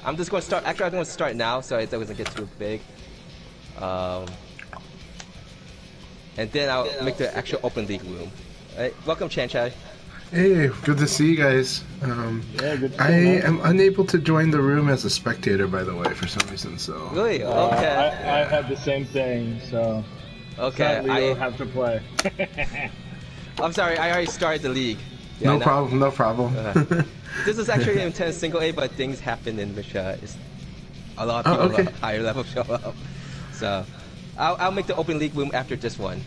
I'm just going to start. Actually, I'm going to start now, so it doesn't get too big. And then I'll make the actual open league room. Right. Welcome, Chanchai. Hey, good to see you guys. Yeah, good to see I you, am unable to join the room as a spectator, by the way, for some reason. So Really? Okay. I had the same thing, so Okay. sadly you'll have to play. I'm sorry. I already started the league. no problem. No problem. This is actually an intense single A, but things happen in which it's a lot of people at higher level show up. So I'll make the open league room after this one.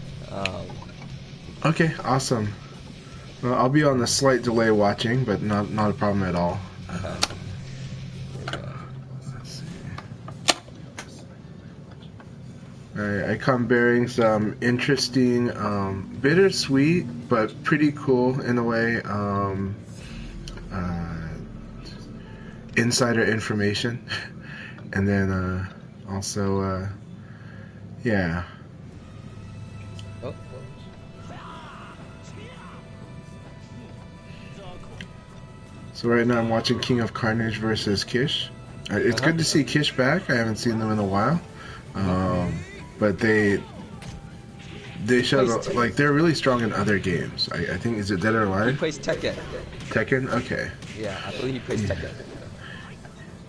Okay, awesome. Well, I'll be on a slight delay watching, but not a problem at all. Let's see. Alright, I come bearing some interesting, bittersweet, but pretty cool in a way, insider information. And then also, yeah. So right now I'm watching King of Carnage versus Kish. It's good to see Kish back. I haven't seen them in a while. But they showed, like, they're really strong in other games. I think, is it Dead or Alive? He plays Tekken. Tekken? Okay. Yeah, I believe he plays Tekken.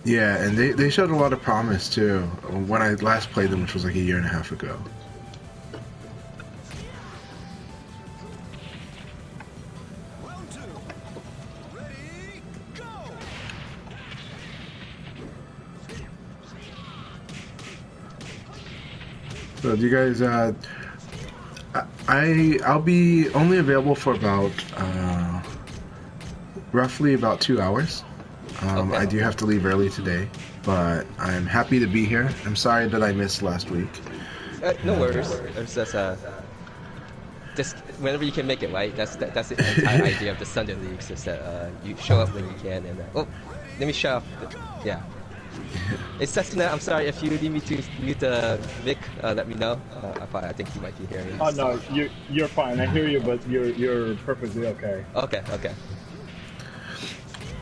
Yeah, and they showed a lot of promise too when I last played them, which was like a year and a half ago. So do you guys, I'll be only available for about, roughly about 2 hours. I do have to leave early today, but I'm happy to be here. I'm sorry that I missed last week. No worries. It's just whenever you can make it, right? That's the entire idea of the Sunday Leagues, is that you show up when you can. And let me shut off. Yeah. It's Sestina. I'm sorry if you need me to mute the mic. Let me know. I think you might be hearing. Oh no, you're fine. I hear you, but you're perfectly okay. Okay.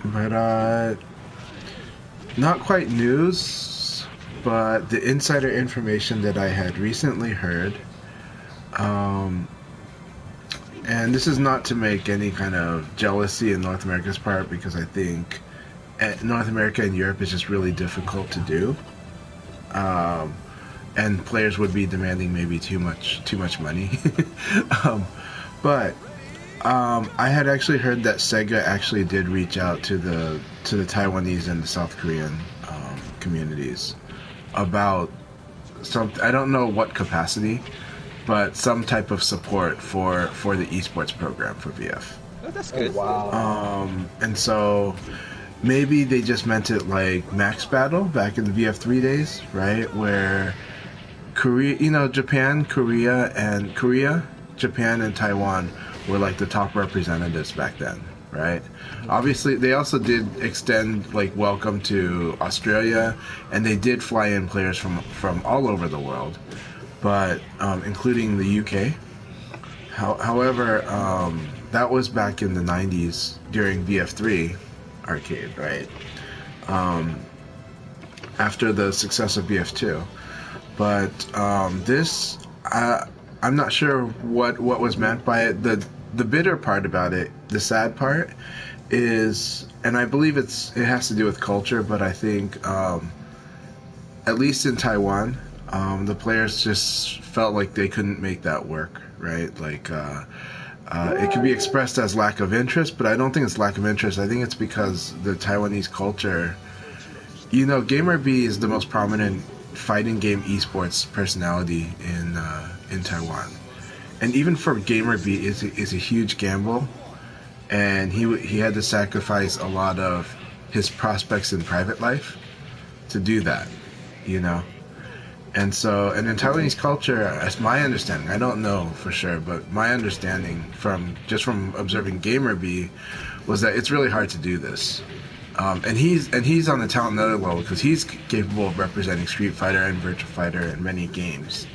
But not quite news, but the insider information that I had recently heard. And this is not to make any kind of jealousy in North America's part, because I think North America and Europe is just really difficult to do, and players would be demanding maybe too much money. But I had actually heard that Sega actually did reach out to the Taiwanese and the South Korean communities about some, I don't know what capacity, but some type of support for the esports program for VF. Oh, that's good. Oh, wow. And so maybe they just meant it like Max Battle back in the VF3 days, right? Where Korea, Japan, Japan, and Taiwan were like the top representatives back then, right? Obviously, they also did extend like welcome to Australia, and they did fly in players from all over the world, but including the UK. However, that was back in the 90s during VF3 arcade, right? After the success of VF2. But this, I'm not sure what was meant by it. The bitter part about it, the sad part, is, and I believe it has to do with culture, but I think, at least in Taiwan, the players just felt like they couldn't make that work, right? Like, it can be expressed as lack of interest, but I don't think it's lack of interest. I think it's because the Taiwanese culture, GamerB is the most prominent fighting game esports personality in Taiwan, and even for GamerB is a huge gamble, and he had to sacrifice a lot of his prospects in private life to do that, And so, and in Taiwanese culture, as my understanding, I don't know for sure, but my understanding from observing GamerB was that it's really hard to do this. And he's on the talent another level because he's capable of representing Street Fighter and Virtua Fighter in many games.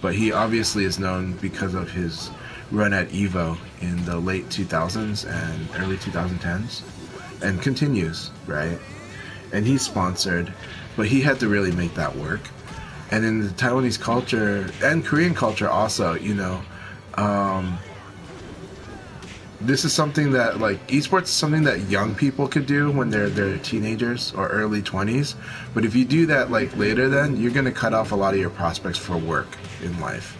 But he obviously is known because of his run at EVO in the late 2000s and early 2010s. and continues, right? And he's sponsored, but he had to really make that work. And in the Taiwanese culture and Korean culture also, this is something that like esports is something that young people could do when they're teenagers or early 20s. But if you do that like later, then you're gonna cut off a lot of your prospects for work in life.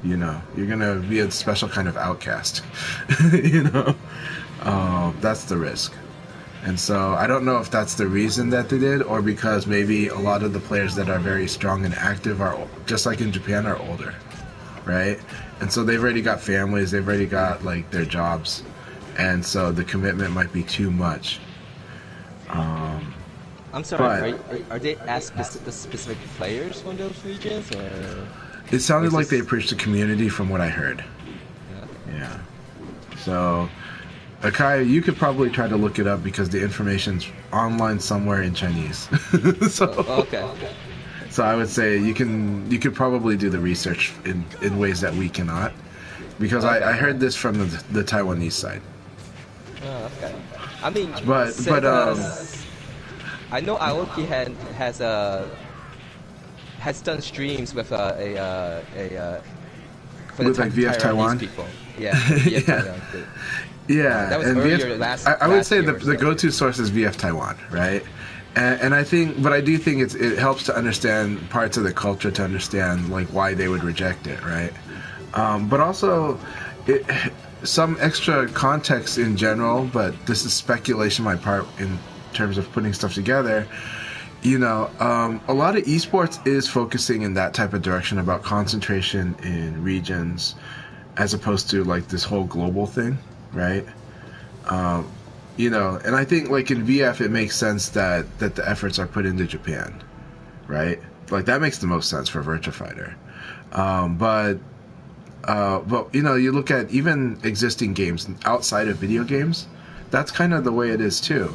You're gonna be a special kind of outcast. That's the risk. And so I don't know if that's the reason that they did, or because maybe a lot of the players that are very strong and active are, just like in Japan, are older, right? And so they've already got families, they've already got like their jobs, and so the commitment might be too much. I'm sorry, are they asked the specific players from those regions, or? It sounded like they approached the community from what I heard. Yeah. So, Akai, you could probably try to look it up because the information's online somewhere in Chinese. Okay. So I would say you could probably do the research in ways that we cannot, because I heard this from the Taiwanese side. Oh, okay. I mean, but I know Aoki has done streams with for with like VF Taiwan people. Yeah. VF Taiwan too. Yeah, that was and earlier I would say the go-to source is VF Taiwan, right? And I think, but I do think it helps to understand parts of the culture, to understand like why they would reject it, right? But also, some extra context in general. But this is speculation on my part in terms of putting stuff together. A lot of esports is focusing in that type of direction about concentration in regions, as opposed to like this whole global thing, right? And I think like in VF it makes sense that the efforts are put into Japan, right? Like that makes the most sense for Virtua Fighter. But you look at even existing games outside of video games, that's kind of the way it is too.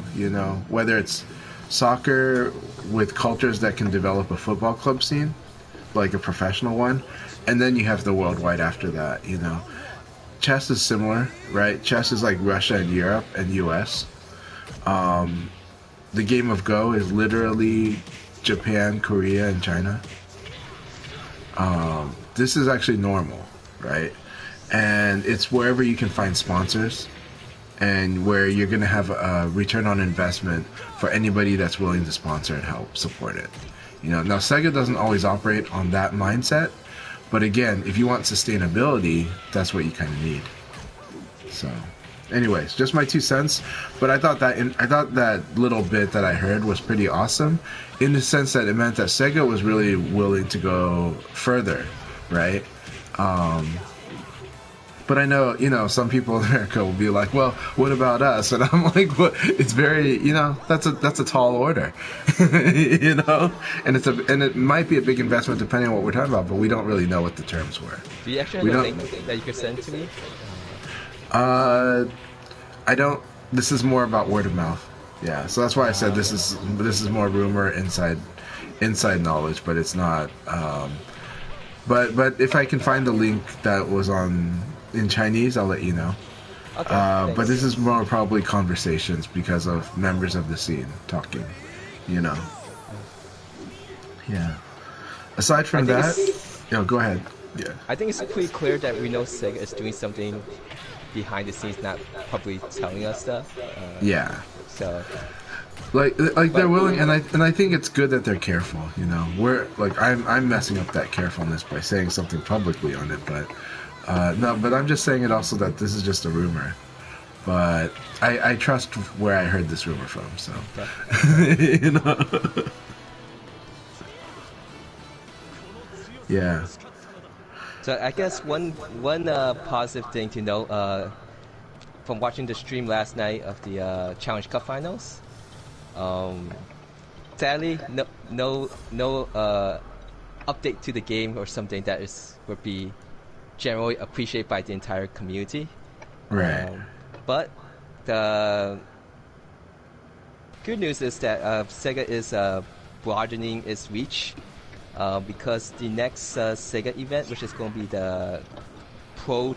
Whether it's soccer with cultures that can develop a football club scene, like a professional one, and then you have the worldwide after that. Chess is similar, right? Chess is like Russia and Europe and US. The game of Go is literally Japan, Korea, and China. This is actually normal, right? And it's wherever you can find sponsors and where you're going to have a return on investment for anybody that's willing to sponsor and help support it. Now Sega doesn't always operate on that mindset. But again, if you want sustainability, that's what you kind of need. So, anyways, just my 2 cents. But I thought that little bit that I heard was pretty awesome, in the sense that it meant that Sega was really willing to go further, right? But I know, some people in America will be like, well, what about us? And I'm like, what? It's very, that's a tall order, and it might be a big investment depending on what we're talking about, but we don't really know what the terms were. Do you actually have a link that you could send to me? I don't. This is more about word of mouth. Yeah, so that's why I said this is more rumor, inside knowledge, but it's not. But if I can find the link that was in Chinese, I'll let you know. Okay, but this is more probably conversations because of members of the scene talking, Yeah. Aside from that, go ahead. Yeah. I think it's pretty clear that we know Sega is doing something behind the scenes, not probably telling us stuff. Yeah. So. Like they're willing, and I think it's good that they're careful. We're like I'm messing up that carefulness by saying something publicly on it, but. No, but I'm just saying it also that this is just a rumor. But I trust where I heard this rumor from, so. Okay. Yeah. So I guess one positive thing to note from watching the stream last night of the Challenge Cup finals, sadly no update to the game or something that would be generally appreciated by the entire community. Right. But the good news is that Sega is broadening its reach because the next Sega event, which is going to be the Pro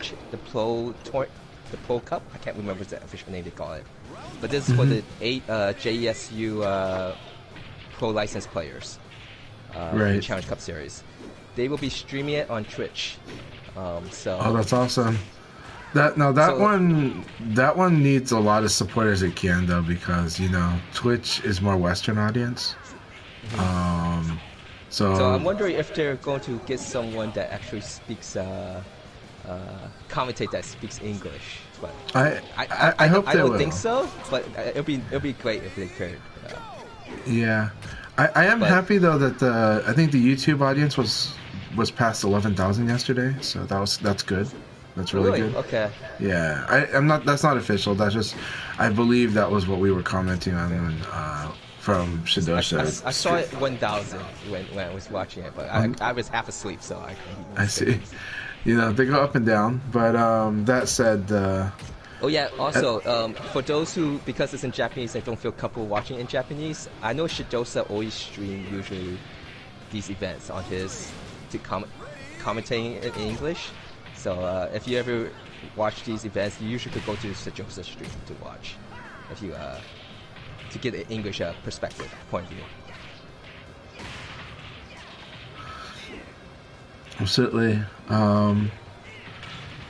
the Pro Cup. I can't remember the official name they call it, but this is for the 8 JESU pro license players for the Right. Challenge Cup series. They will be streaming it on Twitch. So Oh, that's awesome. That one needs a lot of support as it can though, because Twitch is more Western audience. So I'm wondering if they're going to get someone that actually speaks commentate that speaks English. But I hope I they don't will. think so. But it'll be great if they could. Yeah, I am happy though that I think the YouTube audience was past 11,000 yesterday, so that's good. That's really good. Okay. Yeah, I'm not. That's not official. That's just, I believe that was what we were commenting on when, from Shidosha. I saw it 1,000 when I was watching it, but I was half asleep, so I see. They go up and down, but that said. Oh yeah. Also, for those who, because it's in Japanese, they don't feel comfortable watching it in Japanese. I know Shidosa always stream usually these events on his commentating in English. So if you ever watch these events, you usually could go to Shidosa stream to watch, if you to get an English perspective point of view. Absolutely.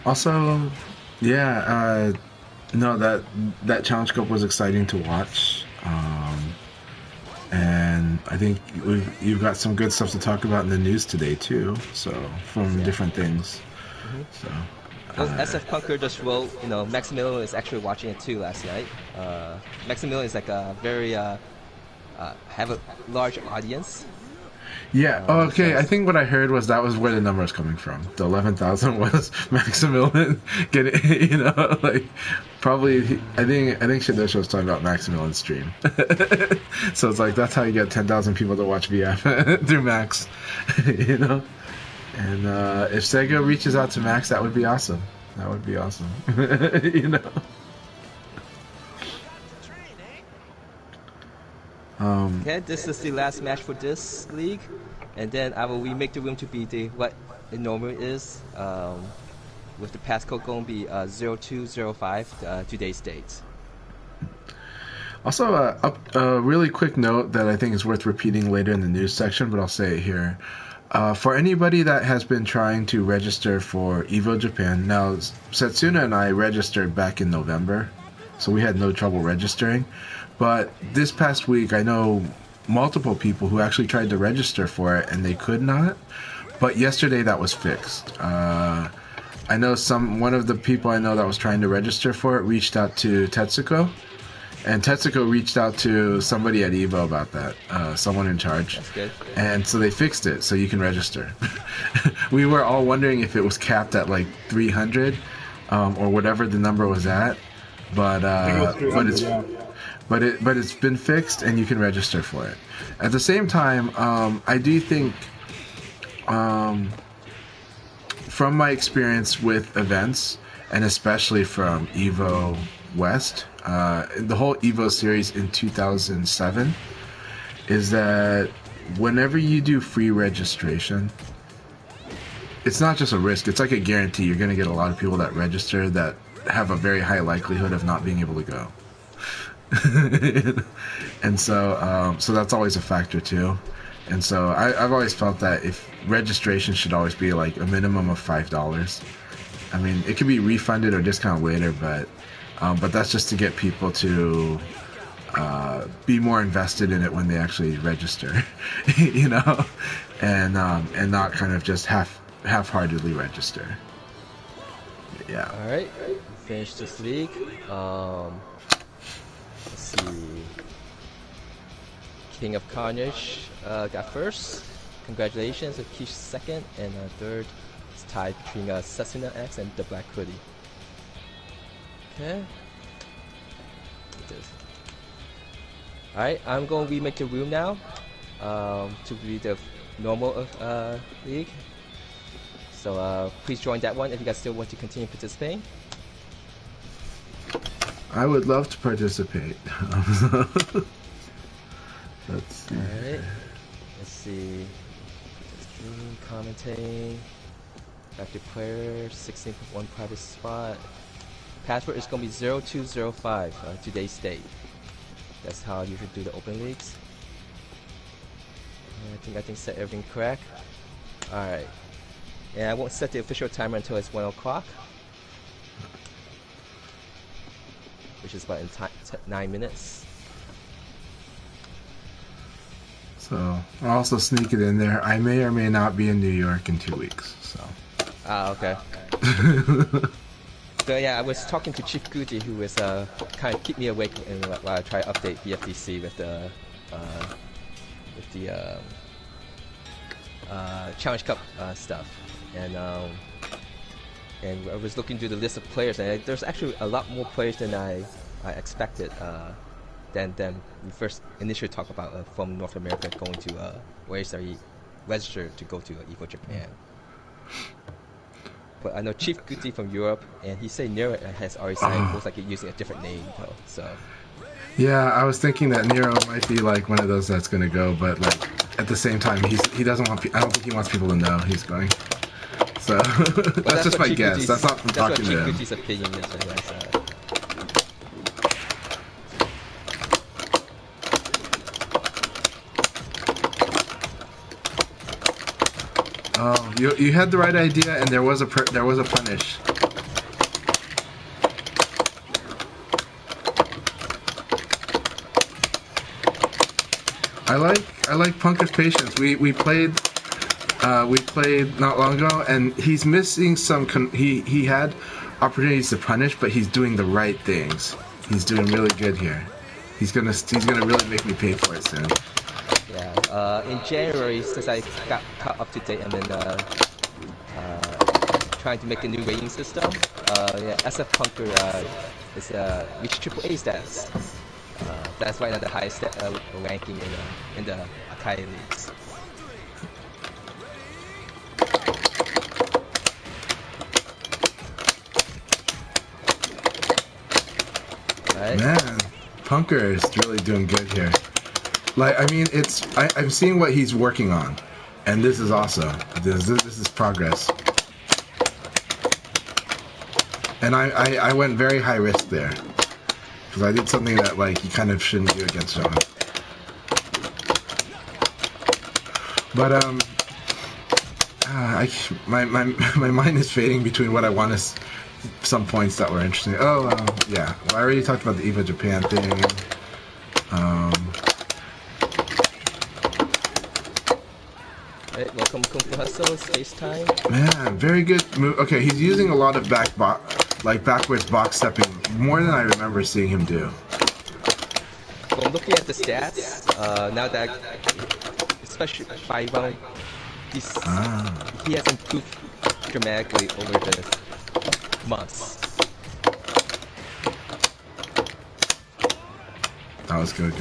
Also, yeah, no, that Challenge Cup was exciting to watch, and I think you've got some good stuff to talk about in the news today too. So from different things. So. SF Punker just wrote, Maximilian is actually watching it too last night. Maximilian is like a very have a large audience. Yeah. Okay. I think what I heard was that was where the number was coming from. The 11,000 was Maximilian getting, like probably. I think Shadisha was talking about Maximilian's stream. So it's like that's how you get 10,000 people to watch VF through Max, And if Sega reaches out to Max, that would be awesome. That would be awesome. Okay, this is the last match for this league, and then I will remake the room to be what it normally is, with the passcode going to be 0205 today's date. Also, a really quick note that I think is worth repeating later in the news section, but I'll say it here. For anybody that has been trying to register for EVO Japan, now Setsuna and I registered back in November, so we had no trouble registering. But this past week, I know multiple people who actually tried to register for it and they could not. But yesterday that was fixed. I know one of the people I know that was trying to register for it reached out to Tetsuko. And Tetsuko reached out to somebody at EVO about that, someone in charge. That's good. And so they fixed it, so you can register. We were all wondering if it was capped at like 300 or whatever the number was at, but it's been fixed and you can register for it. At the same time, I do think, from my experience with events, and especially from EVO West, the whole EVO series in 2007, is that whenever you do free registration, it's not just a risk, it's like a guarantee. You're going to get a lot of people that register that have a very high likelihood of not being able to go. And so that's always a factor too. And so I've always felt that if registration should always be like a minimum of $5. I mean, it can be refunded or discounted later, but that's just to get people to be more invested in it when they actually register, and not kind of just half-heartedly register. Yeah. All right, finish this league. Let's see. King of Carnage got first. Congratulations. Akish second, and third is tied between Setsuna X and the Black Hoodie. Okay. Alright, I'm going to remake the room now to be the normal league. So please join that one if you guys still want to continue participating. I would love to participate. Let's see. Alright. Let's see. Stream, commentating. Active player, 16.1 private spot. Password is gonna be 0205 today's date. That's how you should do the open leagues. I think set everything correct. Alright. And I won't set the official timer until it's 1 o'clock. Which is about in 9 minutes. So I'll also sneak it in there. I may or may not be in New York in 2 weeks. So. Okay. So yeah, I was talking to Chief Guji, who was kind of keep me awake while I try to update BFDC with the Challenge Cup stuff, and I was looking through the list of players, and there's actually a lot more players than I expected. Than we first initially talked about from North America going to where's are registered to go to Evo Japan. But I know Chief Guti from Europe, and he said Nero has already signed. Looks like he's using a different name, though. So. Yeah, I was thinking that Nero might be like one of those that's gonna go, but like at the same time, he doesn't want. I don't think he wants people to know he's going. So that's just my guess. That's not from talking to him. That's what Chief Guti's opinion is. Oh, you had the right idea, and there was a punish. I like Punker's patience. We played not long ago, and he's missing some. He had opportunities to punish, but he's doing the right things. He's doing really good here. He's gonna really make me pay for it soon. Yeah. In January, since I got caught up to date, I'm in trying to make a new rating system. SF Punker is reached AAA status. That's right now the highest ranking in the Akai leagues. Right. Man, Punker is really doing good here. Like, I mean, I'm seeing what he's working on, and this is awesome. This is progress. And I went very high risk there, because I did something that like you kind of shouldn't do against John. But my mind is fading between what I want to. Some points that were interesting. Oh, yeah. Well, I already talked about the Evo Japan thing. Right, welcome Kung Fu Hustle, Space Time. Man, very good move. Okay, he's using a lot of backwards box stepping, more than I remember seeing him do. Well, looking at the stats, now that, especially by round, he has improved dramatically over the months. That was good.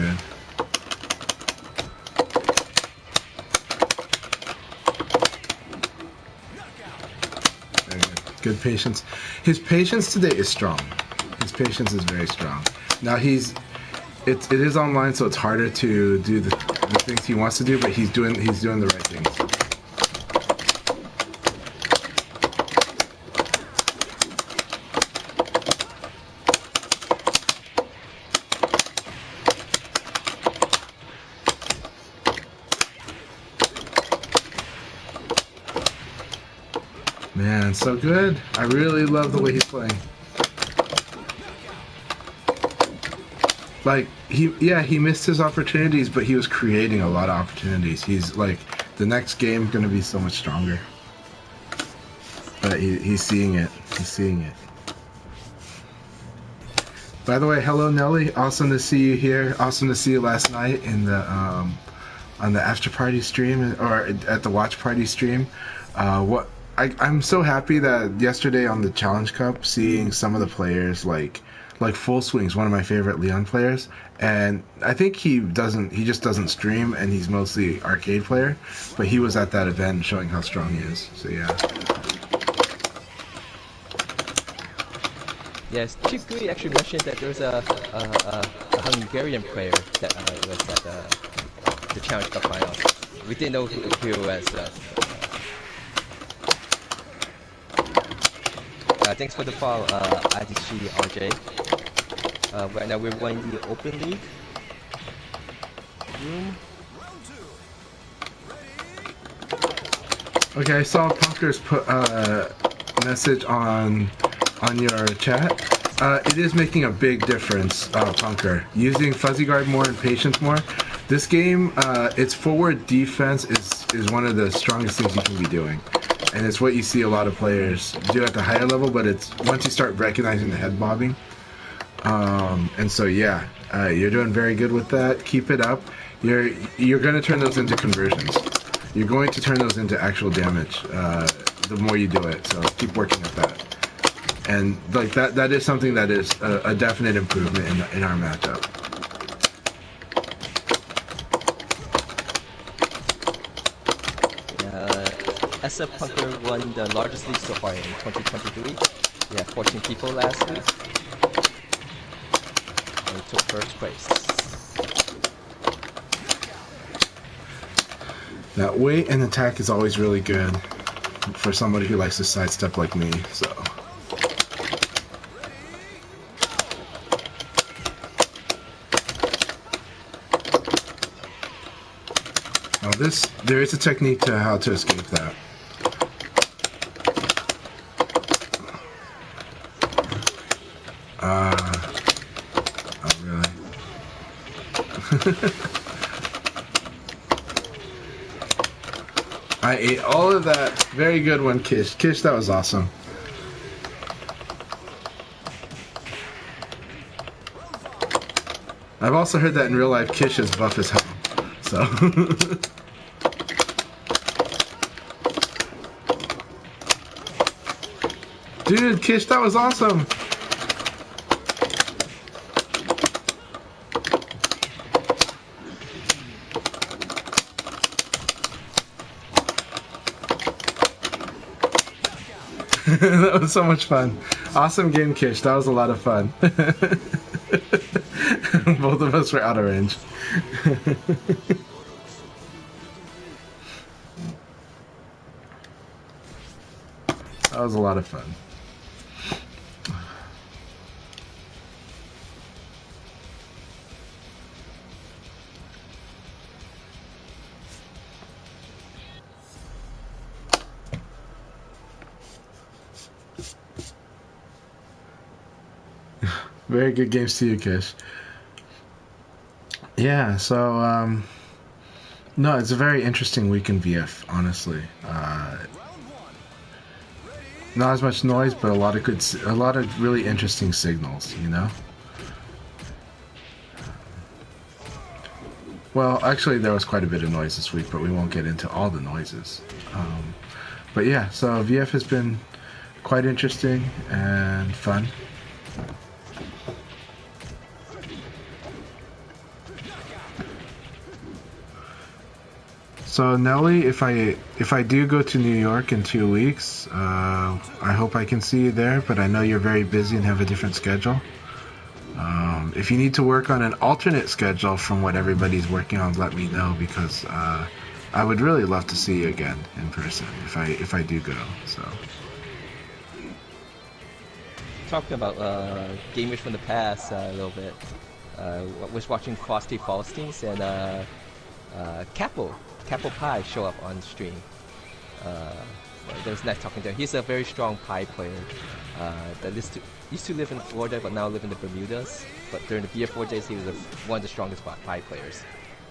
Very good. Good patience. His patience today is strong. His patience is very strong. Now it is online, so it's harder to do the things he wants to do, but he's doing the right things. Man, so good. I really love the way he's playing. Like, he missed his opportunities, but he was creating a lot of opportunities. He's like, the next game going to be so much stronger. But he's seeing it. He's seeing it. By the way, hello Nelly. Awesome to see you here. Awesome to see you last night in the on the after party stream, or at the watch party stream. I'm so happy that yesterday on the Challenge Cup, seeing some of the players like Full Swing's one of my favorite Leon players, and I think he just doesn't stream, and he's mostly arcade player, but he was at that event showing how strong he is. So yeah. Yes, Chief Gui actually mentioned that there's a Hungarian player that was at the Challenge Cup final. We didn't know who it was. Thanks for the follow, IDC RJ. Right now we're running the Open League room. Okay, I saw Punker's put message on your chat. It is making a big difference, Punker. Using Fuzzy Guard more and Patience more. This game, its forward defense is one of the strongest things you can be doing. And it's what you see a lot of players do at the higher level, but it's once you start recognizing the head bobbing. And so yeah, you're doing very good with that. Keep it up. You're going to turn those into conversions. You're going to turn those into actual damage the more you do it. So keep working at that. And like that is something that is a definite improvement in our matchup. SF Punker won the largest league so far in 2023. We had 14 people last week. And he took first place. That weight and attack is always really good for somebody who likes to sidestep like me, so. Now there is a technique to how to escape that. Oh really? I ate all of that. Very good one, Kish. Kish, that was awesome. I've also heard that in real life, Kish is buff as hell. So. Dude, Kish, that was awesome. That was so much fun. Awesome game, Kish. That was a lot of fun. Both of us were out of range. That was a lot of fun. Very good games to you, Kish. Yeah, so, no, it's a very interesting week in VF, honestly. Not as much noise, but a lot of really interesting signals, you know? Well, actually, there was quite a bit of noise this week, but we won't get into all the noises. But yeah, so VF has been quite interesting and fun. So Nelly, if I do go to New York in 2 weeks, I hope I can see you there. But I know you're very busy and have a different schedule. If you need to work on an alternate schedule from what everybody's working on, let me know, because I would really love to see you again in person if I do go. So. Talking about gamers from the past a little bit. I was watching Frosty Faustings and Capo Pie show up on stream. It was nice talking to him. He's a very strong Pie player that used to live in Florida but now live in the Bermudas. But during the BF4 days, he was one of the strongest Pie players.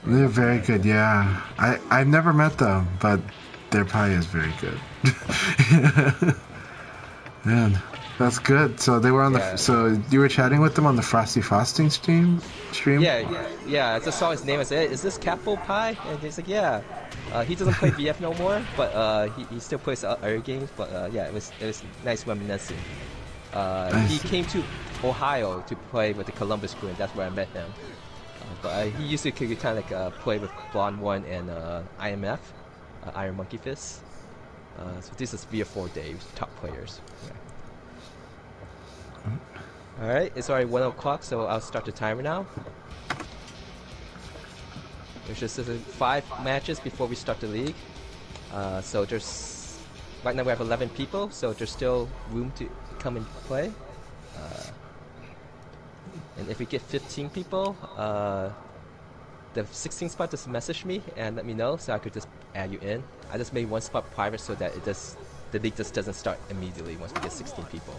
They're very good, yeah. I've never met them, but their Pie is very good. Man, that's good. So they were on the. So you were chatting with them on the Frosty Frosting stream? Yeah. I just saw his name. I said, "Is this Capo Pie?" And he's like, "Yeah." He doesn't play VF no more, but he still plays other games. But yeah, it was nice reminiscing. He came to Ohio to play with the Columbus crew, and that's where I met him. But he used to kind of like play with Blonde One and IMF, Iron Monkey Fist. So this is VF4 Day, top players. Yeah. Alright, it's already 1 o'clock, so I'll start the timer now. There's just 5 matches before we start the league. So there's right now we have 11 people, so there's still room to come and play. And if we get 15 people, the 16 spot, just message me and let me know so I could just add you in. I just made one spot private so that the league just doesn't start immediately once we get 16 people.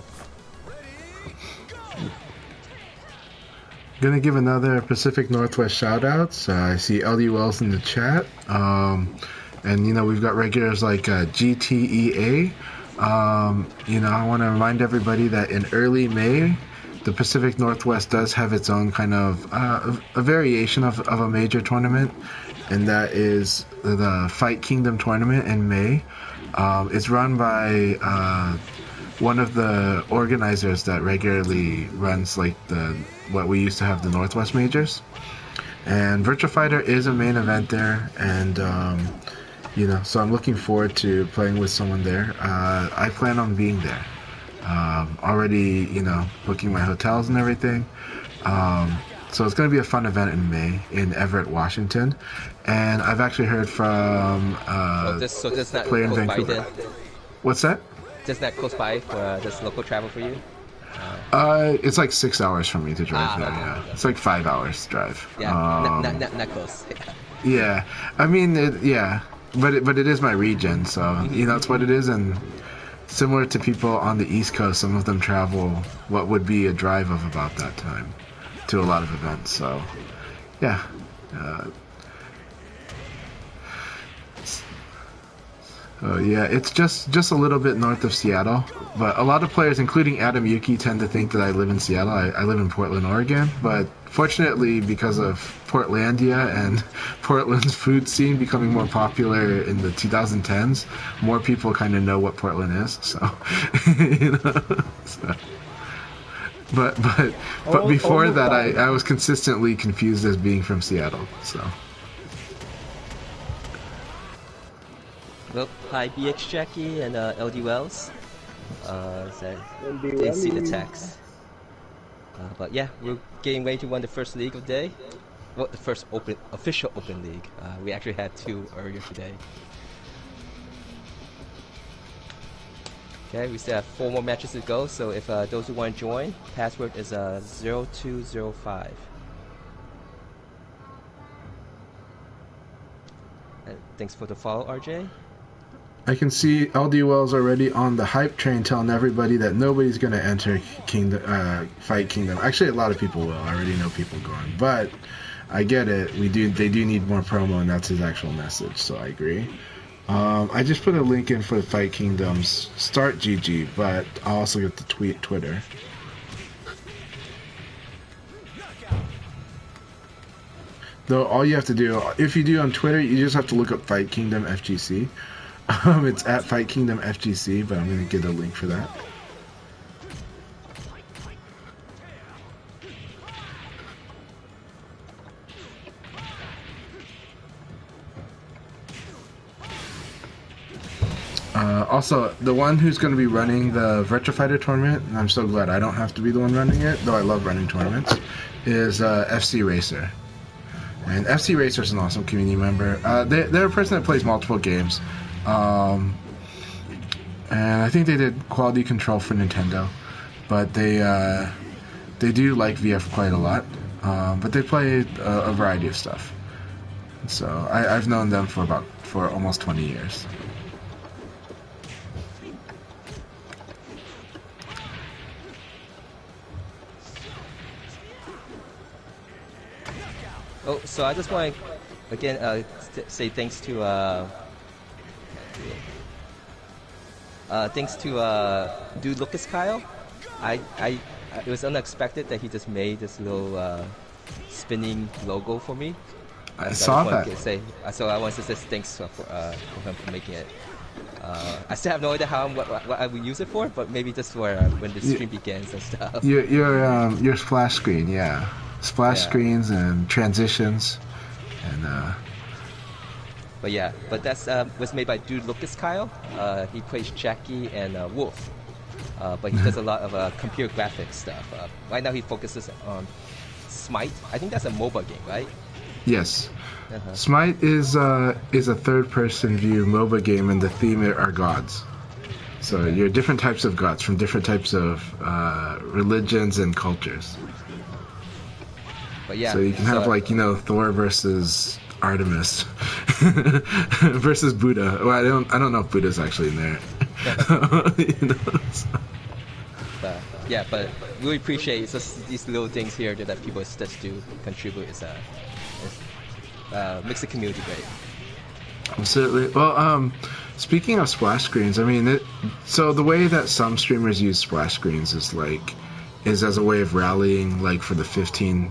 Gonna give another Pacific Northwest shoutouts. I see LD Wells in the chat. And you know, we've got regulars like GTEA. You know, I want to remind everybody that in early May, the Pacific Northwest does have its own kind of a variation of a major tournament, and that is the Fight Kingdom tournament in May. It's run by one of the organizers that regularly runs like what we used to have the Northwest majors, and Virtua Fighter is a main event there, and you know, so I'm looking forward to playing with someone there. I plan on being there. Already, you know, booking my hotels and everything. So it's going to be a fun event in May in Everett, Washington. And I've actually heard from so this not player in close by Vancouver. then? What's that? Just not close by for this local travel for you? It's like 6 hours for me to drive there. Okay. Yeah, it's like 5 hours drive. Yeah, not close. Yeah, I mean, but it is my region, so you know, it's what it is. And similar to people on the East Coast, some of them travel what would be a drive of about that time to a lot of events. So, yeah. Yeah, it's just a little bit north of Seattle, but a lot of players, including Adam Yuki, tend to think that I live in Seattle. I live in Portland, Oregon, but fortunately, because of Portlandia and Portland's food scene becoming more popular in the 2010s, more people kind of know what Portland is. So, you know. So. But before that, I was consistently confused as being from Seattle. So. Well, hi BX Jackie and LD Wells. Didn't see the text. But yeah, we're getting ready to run the first league of the day. Well, the first official open league. We actually had 2 earlier today. Okay, we still have 4 more matches to go, so if those who want to join, password is 0205. Thanks for the follow, RJ. I can see LD Wells already on the hype train telling everybody that nobody's going to enter Fight Kingdom. Actually, a lot of people will. I already know people going. But I get it. They do need more promo, and that's his actual message, so I agree. I just put a link in for Fight Kingdom's Start GG, but I'll also get the Twitter. Though all you have to do, if you do on Twitter, you just have to look up Fight Kingdom FGC. It's at Fight Kingdom FGC, but I'm going to get a link for that. Also, the one who's going to be running the Virtua Fighter tournament, and I'm so glad I don't have to be the one running it, though I love running tournaments, is FC Racer. And FC Racer is an awesome community member. They're a person that plays multiple games. And I think they did quality control for Nintendo, but they do like VF quite a lot. But they play a variety of stuff. So I've known them for almost 20 years. Oh, so I just want to again say thanks to Dude Lucas Kyle. It was unexpected that he just made this little spinning logo for me. I saw that. So I want to say thanks for him for making it. I still have no idea what I would use it for, but maybe just for when the stream begins and stuff. Your splash screen, yeah. Splash screens and transitions, and but that's was made by Dude Lucas Kyle. He plays Jackie and Wolf, but he does a lot of computer graphics stuff. Right now he focuses on Smite. I think that's a MOBA game, right? Yes. Smite is a third-person view MOBA game, and the theme are gods. So you're different types of gods from different types of religions and cultures. But yeah, So you can have like Thor versus Artemis versus Buddha. Well, I don't know if Buddha's actually in there. So. Yeah, but really appreciate just these little things here that people just do contribute. Makes the community great. Absolutely. Well, speaking of splash screens, I mean, so the way that some streamers use splash screens is as a way of rallying, like for the 15,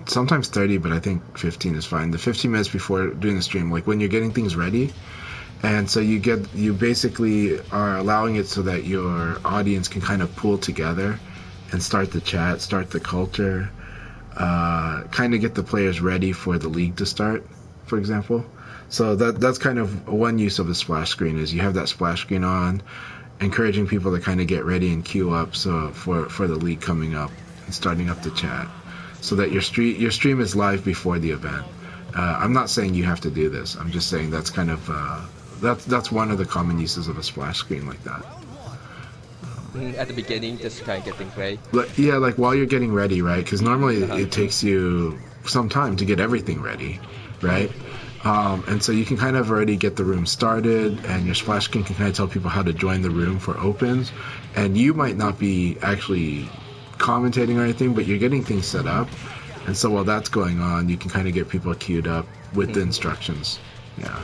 sometimes 30, but I think 15 is fine. The 15 minutes before doing the stream, like when you're getting things ready, and so you basically are allowing it so that your audience can kind of pool together and start the chat, start the culture, kind of get the players ready for the league to start, for example. So that's kind of one use of the splash screen, is you have that splash screen on, encouraging people to kind of get ready and queue up for the league coming up and starting up the chat, so that your stream is live before the event. I'm not saying you have to do this. I'm just saying that's kind of that's one of the common uses of a splash screen like that. At the beginning, just to kind of get things ready. Yeah, like while you're getting ready, right? Because normally it takes you some time to get everything ready, right? And so you can kind of already get the room started, and your splash screen can kind of tell people how to join the room for opens. And you might not be actually commentating or anything, but you're getting things set up. And so while that's going on, you can kind of get people queued up with the instructions. Yeah.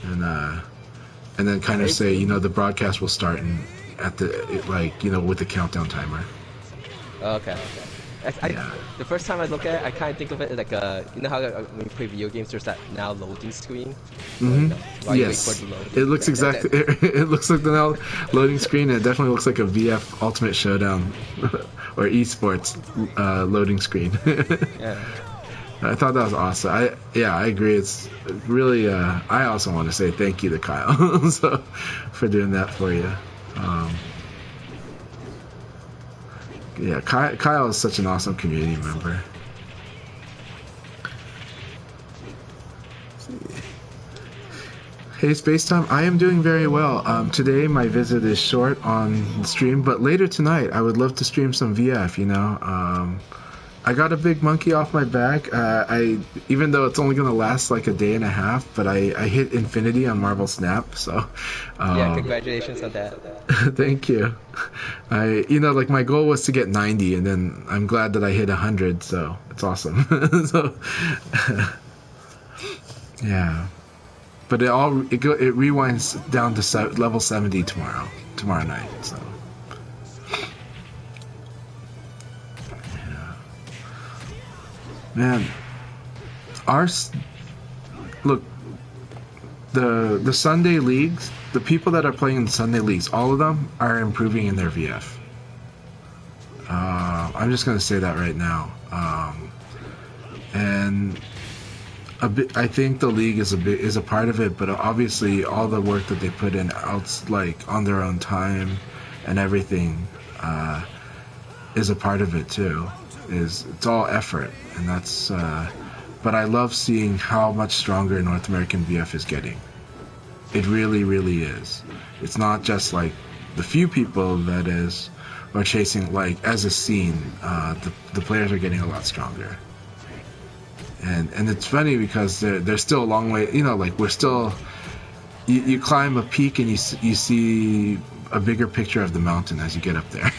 And then kind of say, the broadcast will start with the countdown timer. Okay. The first time I look at it, I kind of think of it like how when you play video games, there's that now loading screen. Yes, it looks exactly. It looks like the now loading screen. And it definitely looks like a VF Ultimate Showdown or esports loading screen. Yeah. I thought that was awesome. I agree. It's really. I also want to say thank you to Kyle for doing that for you. Yeah, Kyle is such an awesome community member. Hey, Space Time, I am doing very well. Today my visit is short on the stream, but later tonight I would love to stream some VF, I got a big monkey off my back. Even though it's only going to last like a day and a half, but I hit infinity on Marvel Snap, so... yeah, congratulations on that. Thank you. My goal was to get 90, and then I'm glad that I hit 100, so it's awesome. So, yeah. But it rewinds down to level 70 tomorrow night, so... Man, look, the Sunday leagues, the people that are playing in the Sunday leagues, all of them are improving in their VF. I'm just gonna say that right now, and I think the league is a part of it, but obviously all the work that they put in on their own time and everything is a part of it too. It's all effort, and that's but I love seeing how much stronger North American VF is getting. It really, really is. It's not just like the few people that are chasing, like as a scene, the players are getting a lot stronger. And it's funny because they're still a long way, like we're still, you climb a peak and you see a bigger picture of the mountain as you get up there,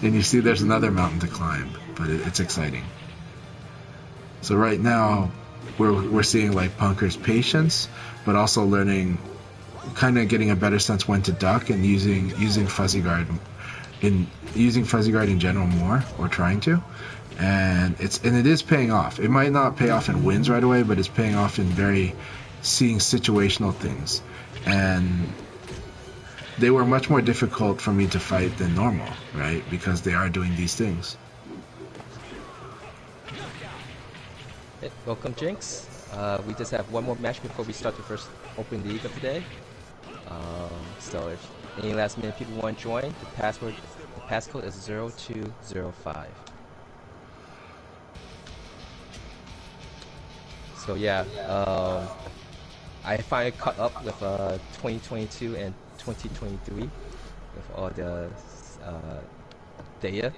and you see there's another mountain to climb, but it's exciting. So right now, we're seeing like Punker's patience, but also learning, kind of getting a better sense when to duck and using fuzzy guard in general more, or trying to, and it is paying off. It might not pay off in wins right away, but it's paying off in seeing situational things, and they were much more difficult for me to fight than normal, right? Because they are doing these things. Hey, welcome, Jinx. We just have one more match before we start the first Open League of the day. So if any last minute people want to join, the passcode is 0205. So yeah, I finally caught up with 2022 and 2023 with all the data.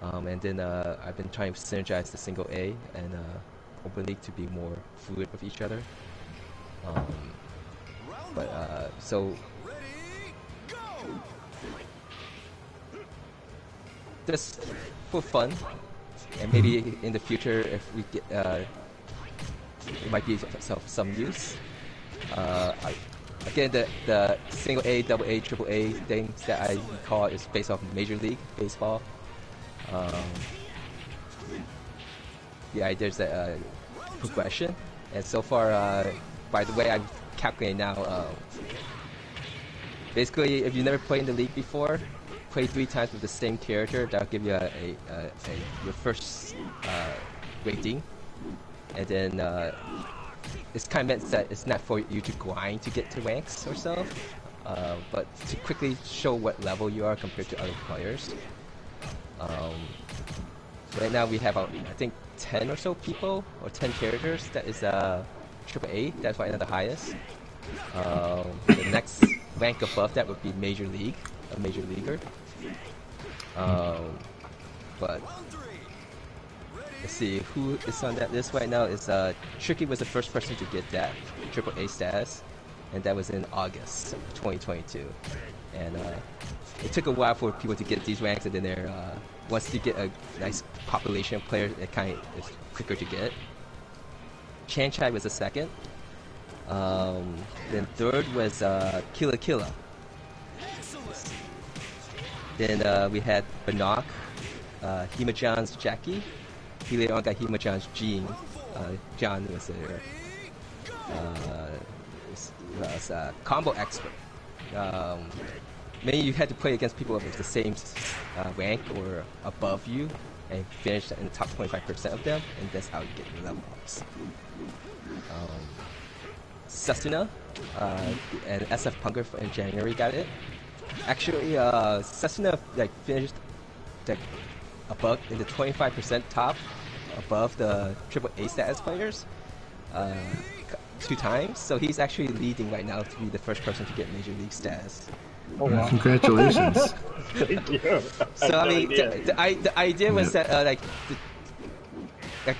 And then I've been trying to synergize the single A and Open League to be more fluid with each other. So just for fun, and maybe in the future if we get it might be some use. Again, the single A, double A, triple A things that I call is based off Major League Baseball. The idea is that progression, and so far, by the way I'm calculating now, basically if you never played in the league before, play 3 times with the same character. That'll give you your first rating, and then it's kind of meant that it's not for you to grind to get to ranks or so, but to quickly show what level you are compared to other players. Right now we have I think 10 or so people, or 10 characters. That is triple A. That's right now the highest. The next rank above that would be Major League, a Major Leaguer. But let's see who is on that list right now. Is Tricky was the first person to get that triple A status, and that was in August 2022. And it took a while for people to get these ranks, and then once you get a nice population of players, it kind of is quicker to get. Chanchai was the second. Then third was Killa Killa. Then we had Bannock, Himajan's Jackie. He later on got Himajan's Jean. John was a combo expert. Mainly you had to play against people of the same rank or above you and finish in the top 25% of them, and that's how you get your level ups. Sasuna and SF Punker in January got it. Actually, Sasuna finished above in the 25% top above the triple A status players 2 times, so he's actually leading right now to be the first person to get Major League status. Oh, wow. Congratulations. Thank you. So I mean, the idea was that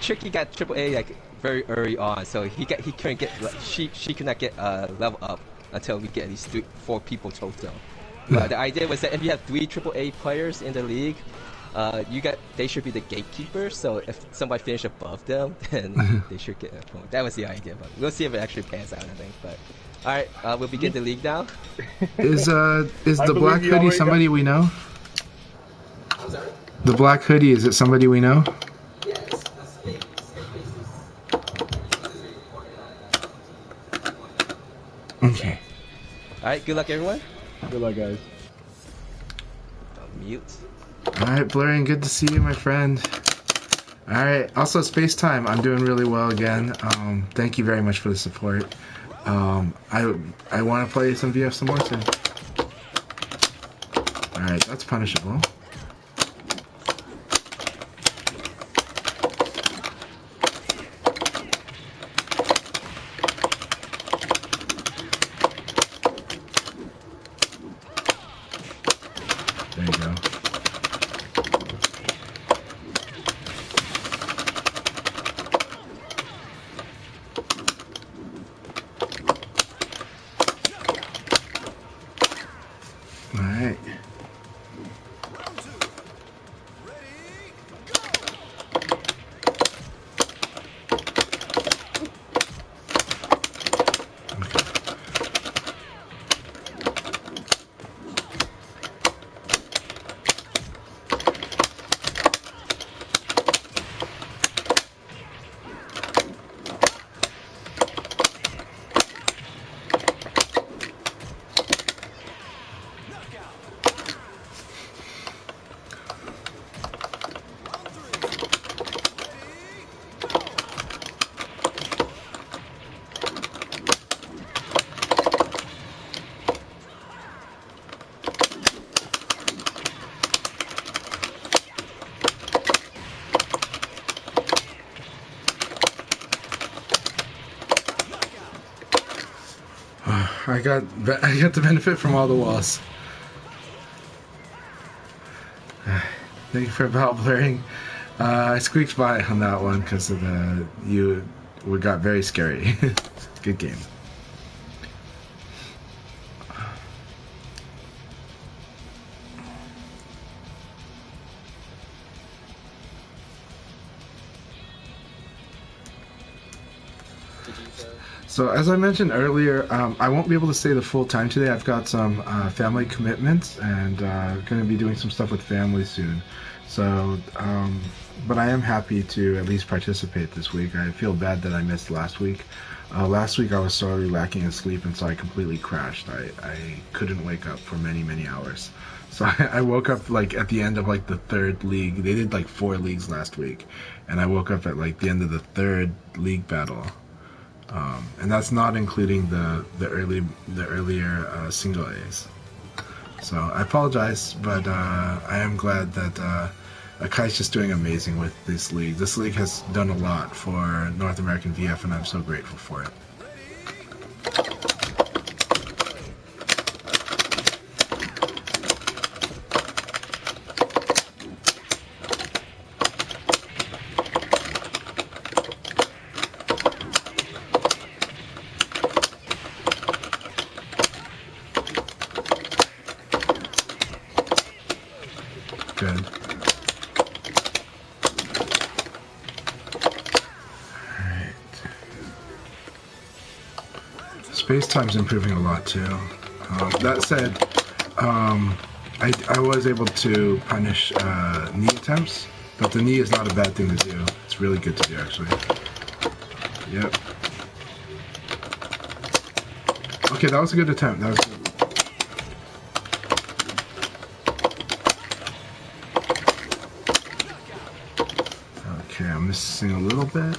Tricky got triple A very early on, so he couldn't get she could not get level up until we get at least 4 people total. But the idea was that if you have 3 triple A players in the league, they should be the gatekeepers. So if somebody finished above them, then they should get a point. That was the idea, but we'll see if it actually pans out. I think, but. All right, we'll begin the league now. Is the black hoodie somebody we know? The black hoodie, is it somebody we know? Okay. All right, good luck, everyone. Good luck, guys. Mute. All right, Blurring, good to see you, my friend. All right. Also, Space Time, I'm doing really well again. Thank you very much for the support. I want to play some VF some more soon. Alright, that's punishable. There you go. Alright. I got the benefit from all the walls. Thank you for about blurring. I squeaked by on that one because of we got very scary. Good game. So as I mentioned earlier, I won't be able to stay the full time today. I've got some family commitments and going to be doing some stuff with family soon. So, but I am happy to at least participate this week. I feel bad that I missed last week. Last week I was sorely lacking in sleep, and so I completely crashed. I couldn't wake up for many hours. So I woke up like at the end of like the third league. They did like 4 leagues last week, and I woke up at like the end of the third league battle. And that's not including the earlier single A's. So I apologize, but I am glad that Akai's just doing amazing with this league. This league has done a lot for North American VF, and I'm so grateful for it. Good. Alright. Space-time's improving a lot too. That said, I was able to punish knee attempts, but the knee is not a bad thing to do. It's really good to do, actually. Yep. Okay, that was a good attempt. That was good. Okay, I'm missing a little bit.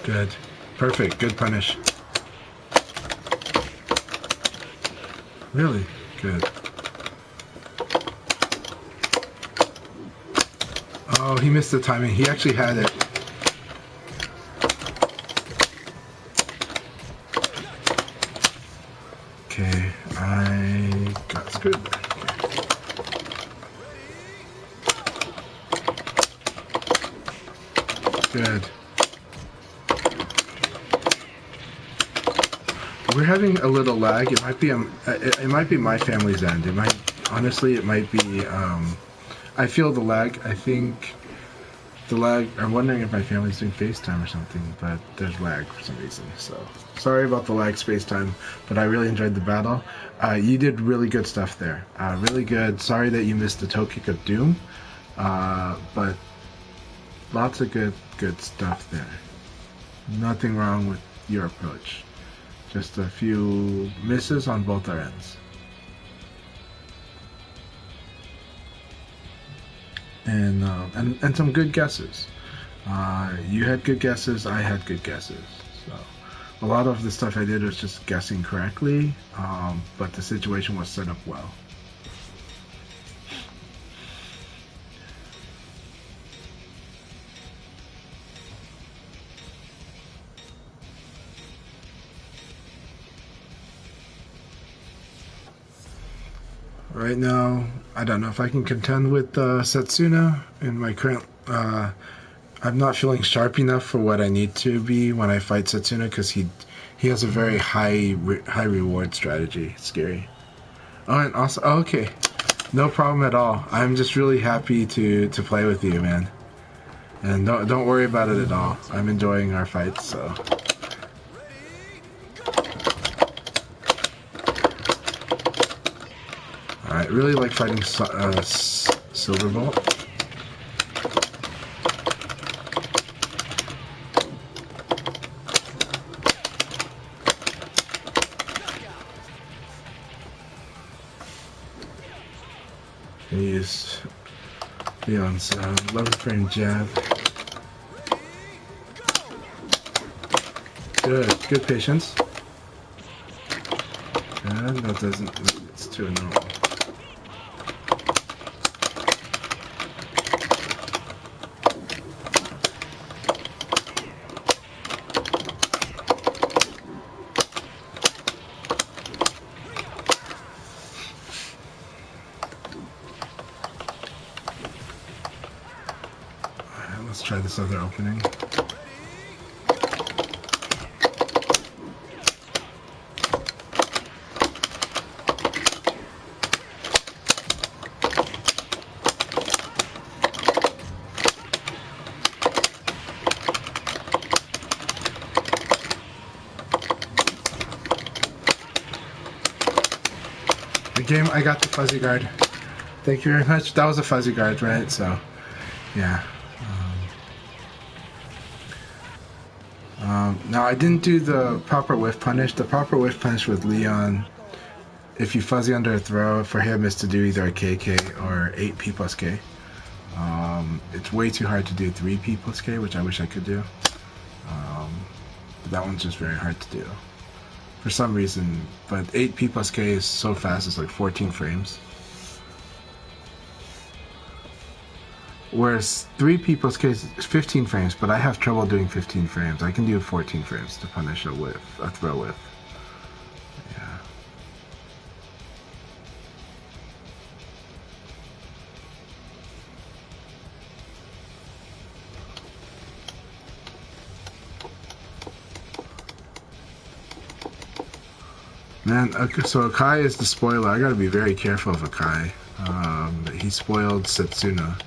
Good. Perfect. Good punish. Really? Good. Oh, he missed the timing. He actually had it. Okay, I got screwed. Good. We're having a little lag. It might be it might be my family's end. It might honestly it might be I feel the lag. I think the lag. I'm wondering if my family's doing FaceTime or something, but there's lag for some reason. So sorry about the lag space time, but I really enjoyed the battle. You did really good stuff there. Really good. Sorry that you missed the toe kick of doom, but lots of good stuff there. Nothing wrong with your approach. Just a few misses on both our ends. And some good guesses. You had good guesses, I had good guesses. So a lot of the stuff I did was just guessing correctly, but the situation was set up well. Right now, I don't know if I can contend with Setsuna in my current. I'm not feeling sharp enough for what I need to be when I fight Setsuna because he has a very high reward strategy. It's scary. Oh, and also, oh, okay, no problem at all. I'm just really happy to play with you, man. And don't worry about it at all. I'm enjoying our fights, so. I really like fighting Silverbolt. I use Leon's lever frame jab. Good patience. And that doesn't, it's too normal. try this other opening. Game, I got the fuzzy guard. Thank you very much. That was a fuzzy guard, right? So, yeah. Now, I didn't do the proper whiff punish. The proper whiff punish with Leon, if you fuzzy under a throw, for him is to do either a KK or 8P plus K. It's way too hard to do 3P plus K, which I wish I could do. But that one's just very hard to do. For some reason, but 8P plus K is so fast, it's like 14 frames. Whereas 3P plus K is 15 frames, but I have trouble doing 15 frames. I can do 14 frames to punish a throw whiff. Yeah. Man, okay, so Akai is the spoiler. I gotta be very careful of Akai. He spoiled Setsuna.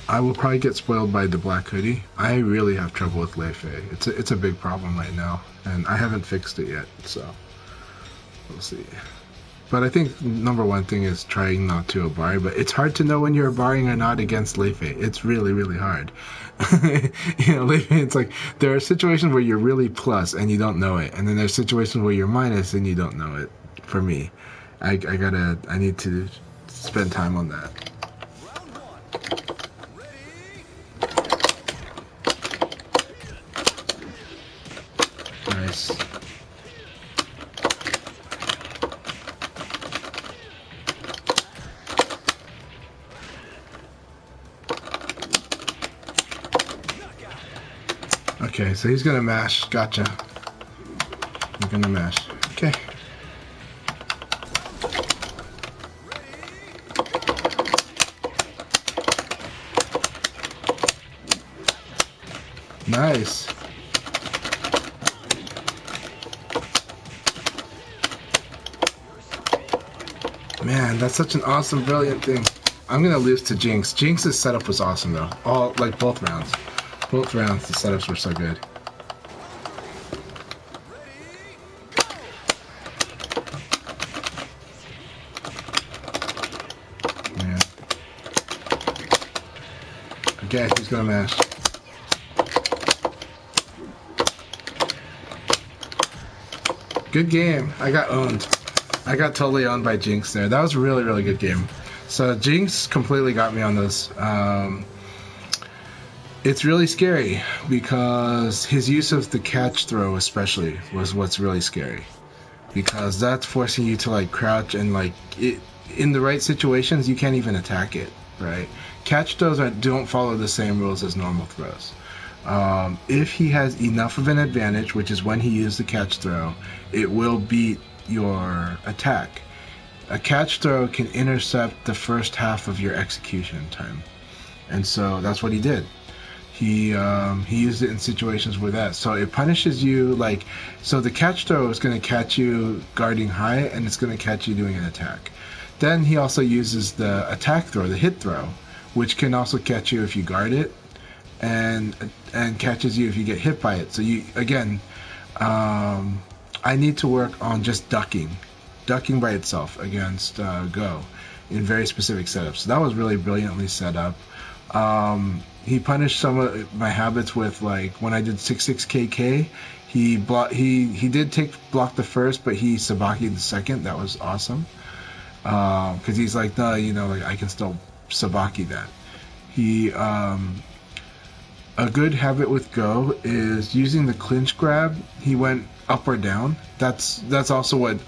I will probably get spoiled by the Black Hoodie. I really have trouble with Lei Fei. It's a big problem right now, and I haven't fixed it yet, so we'll see. But I think number one thing is trying not to Obari, but it's hard to know when you're Obaring or not against Lei Fei. It's really, really hard. You know, Lei Fei, it's like, there are situations where you're really plus and you don't know it, and then there's situations where you're minus and you don't know it. For me, I need to spend time on that. Nice. Okay, so he's gonna mash. Gotcha. You're gonna mash. Okay. Nice. Man, that's such an awesome, brilliant thing. I'm gonna lose to Jinx. Jinx's setup was awesome though. Like both rounds. Both rounds, the setups were so good. Man. Okay, he's gonna mash. Good game. I got owned. I got totally owned by Jinx there. That was a really, really good game. So Jinx completely got me on those. It's really scary because his use of the catch throw especially was what's really scary, because that's forcing you to like crouch and like in the right situations you can't even attack it, right? Catch throws don't follow the same rules as normal throws. If he has enough of an advantage, which is when he used the catch throw, it will beat your attack. A catch throw can intercept the first half of your execution time, and so that's what he did. He used it in situations where that, so it punishes you, like, so the catch throw is going to catch you guarding high, and it's going to catch you doing an attack. Then he also uses the attack throw, the hit throw, which can also catch you if you guard it, and catches you if you get hit by it. So you, again, I need to work on just ducking by itself against Go in very specific setups. So that was really brilliantly set up. He punished some of my habits with, like, when I did 6-6 KK, he did block the first, but he Sabaki'd the second. That was awesome. Because he's like, no, you know, like, I can still Sabaki that. A good habit with Go is using the clinch grab. He went up or down. That's also what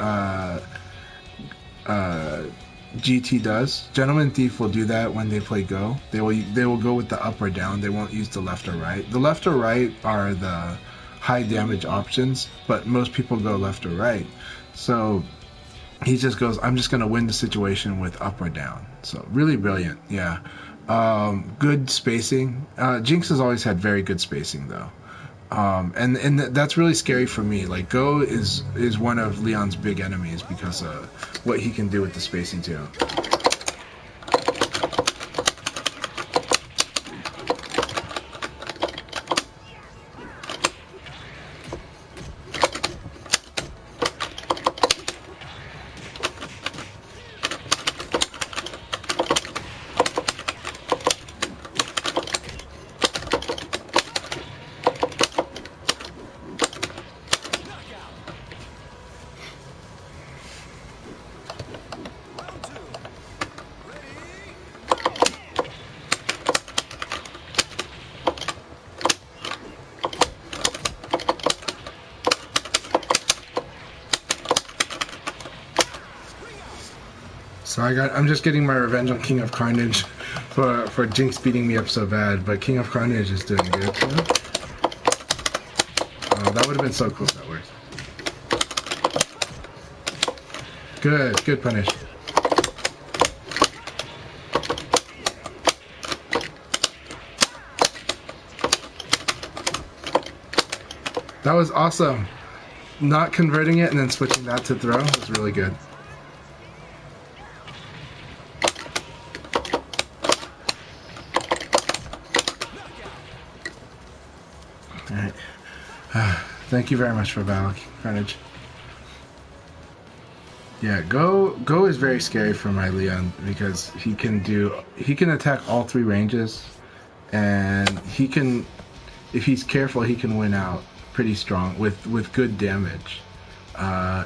GT does. Gentleman Thief will do that when they play Go. They will go with the up or down. They won't use the left or right. The left or right are the high damage options, but most people go left or right. So he just goes, I'm just going to win the situation with up or down. So really brilliant, yeah. Good spacing. Jinx has always had very good spacing, though. And that's really scary for me. Like, Go is one of Leon's big enemies because of what he can do with the spacing, too. So I'm just getting my revenge on King of Carnage for Jinx beating me up so bad, but King of Carnage is doing good too. That would have been so cool if that worked. Good punish. That was awesome. Not converting it and then switching that to throw was really good. Alright. Thank you very much for battle, Carnage. Yeah, Go is very scary for my Leon because he can attack all three ranges, and if he's careful, he can win out pretty strong with good damage.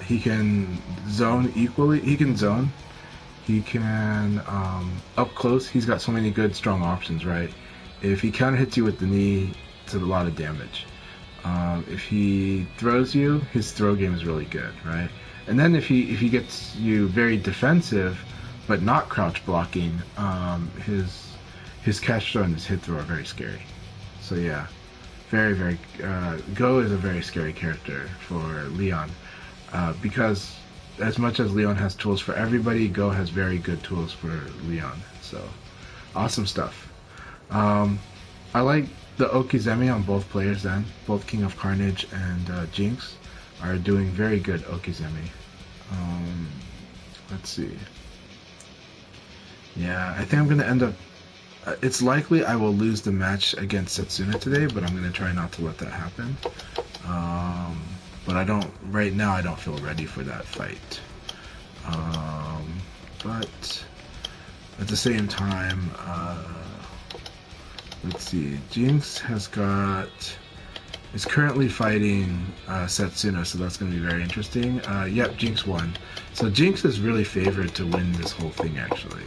He can zone equally. He can zone. He can up close. He's got so many good strong options, right? If he counter hits you with the knee, it's a lot of damage. If he throws you, his throw game is really good, right? And then if he gets you very defensive, but not crouch blocking, his catch throw and his hit throw are very scary. So yeah, very Go is a very scary character for Leon, because as much as Leon has tools for everybody, Go has very good tools for Leon. So awesome stuff. I like the Okizeme on both players then. Both King of Carnage and Jinx are doing very good Okizeme. Let's see. Yeah, I think I'm going to end up... it's likely I will lose the match against Setsuna today, but I'm going to try not to let that happen. But right now I don't feel ready for that fight. But at the same time, let's see. Jinx is currently fighting Setsuna, so that's going to be very interesting. Yep, Jinx won. So Jinx is really favored to win this whole thing, actually.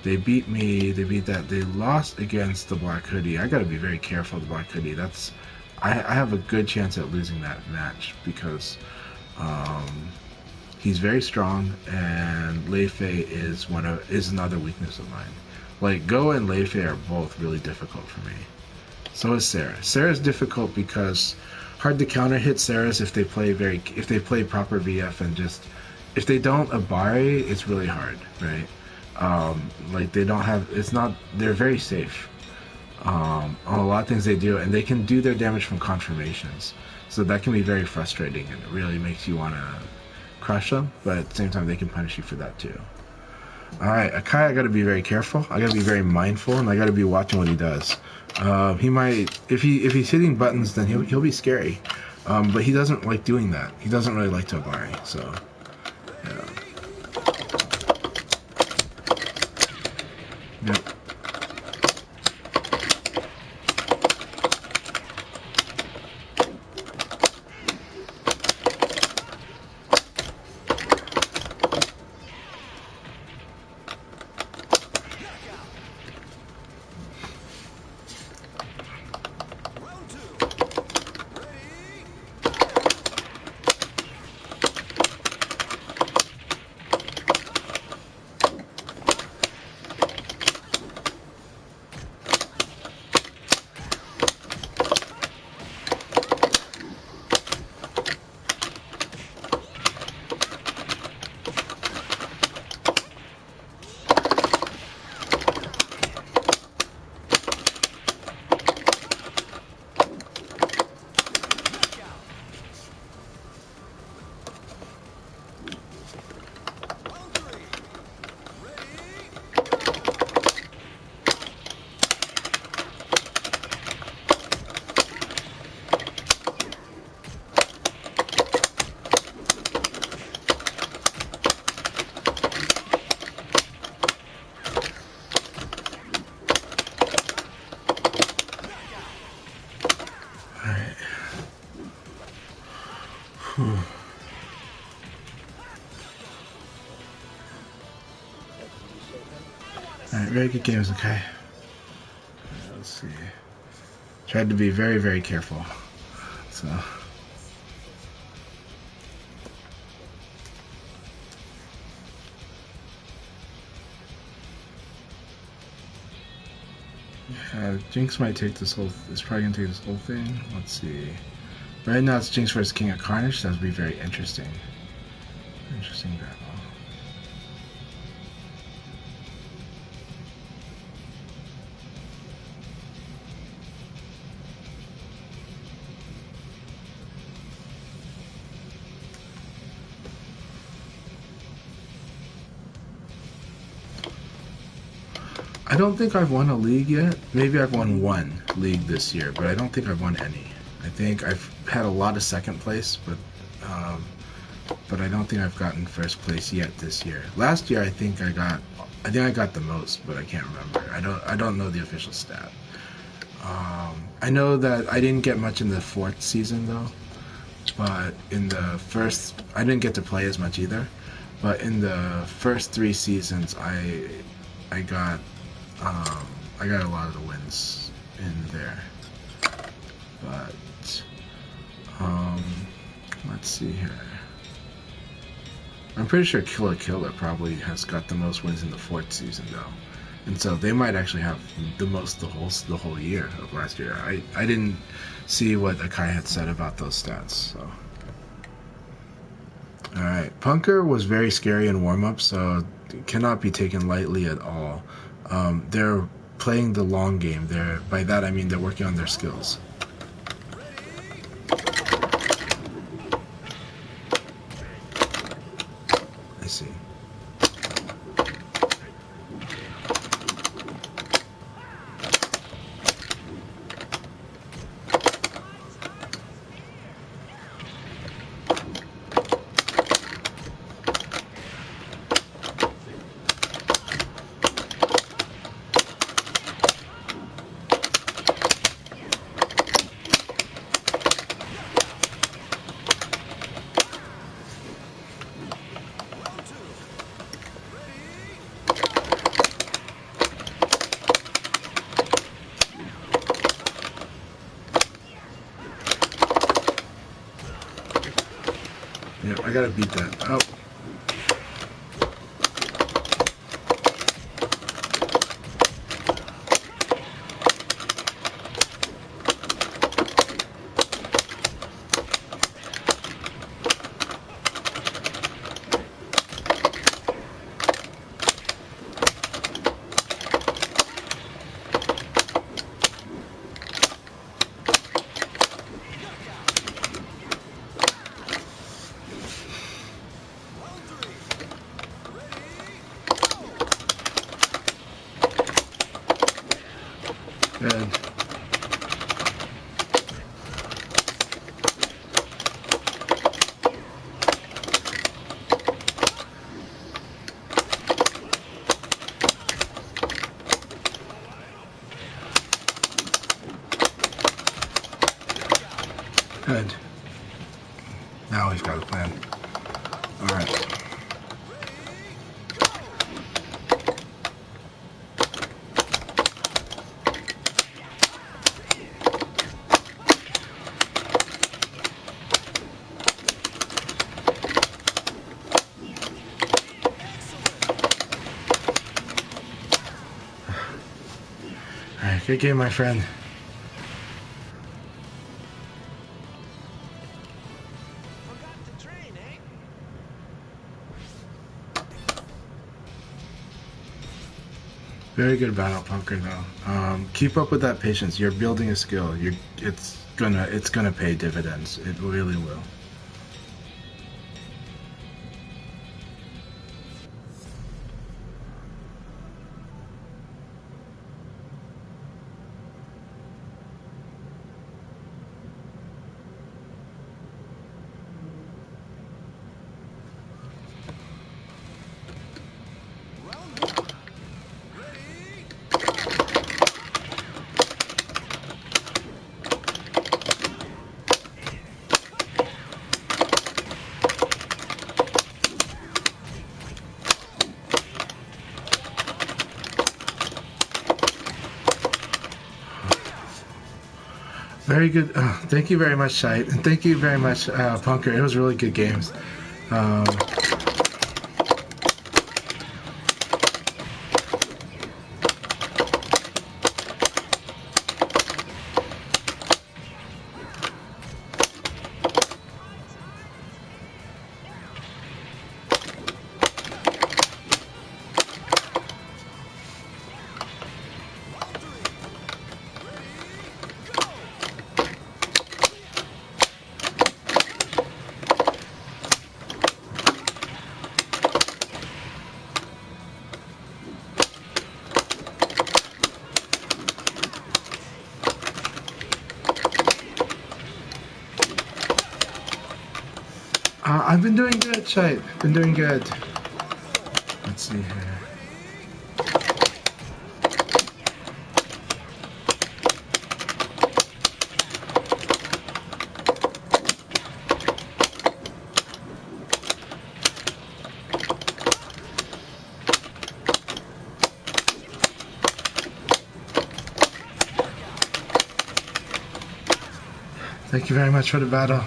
They beat me. They lost against the Black Hoodie. I got to be very careful of the Black Hoodie. I have a good chance at losing that match because he's very strong, and Lei Fei is another weakness of mine. Like, Go and Lei Fei are both really difficult for me. So is Sarah. Sarah's difficult because hard to counter hit Sarah's if they play proper VF, and just if they don't Abari, it's really hard, right? Like they're very safe on a lot of things they do, and they can do their damage from confirmations, so that can be very frustrating, and it really makes you want to crush them, but at the same time they can punish you for that too. Alright, Akai, I gotta be very careful, I gotta be very mindful, and I gotta be watching what he does. He might, if he's hitting buttons, then he'll be scary, but he doesn't like doing that. He doesn't really like to Abari, so yeah. Yep. Very good games, okay. Let's see. Tried to be very, very careful. So. Jinx might take this whole. It's probably gonna take this whole thing. Let's see. Right now it's Jinx versus King of Carnage. That would be very interesting. Interesting battle. I don't think I've won a league yet. Maybe I've won one league this year, but I don't think I've won any. I think I've had a lot of second place, but I don't think I've gotten first place yet this year. Last year I think I got the most, but I can't remember. I don't know the official stat. I know that I didn't get much in the 4th season though, but in the first I didn't get to play as much either. But in the first 3 seasons I got a lot of the wins in there. But let's see here. I'm pretty sure Killer probably has got the most wins in the 4th season though, and so they might actually have the most the whole year of last year. I didn't see what Akai had said about those stats. So, all right, Punker was very scary in warm up, so it cannot be taken lightly at all. They're playing the long game. By that I mean they're working on their skills. I see. Yep, I gotta beat that. Oh. Good. Good. Now we've got a plan. All right. All right, good game, my friend. Very good battle, Punker. Though, keep up with that patience. You're building a skill. It's gonna pay dividends. It really will. Very good. Thank you very much, Shite, and thank you very much, Punker. It was really good games. Um, I've been doing good, Shite. Been doing good. Let's see here. Thank you very much for the battle.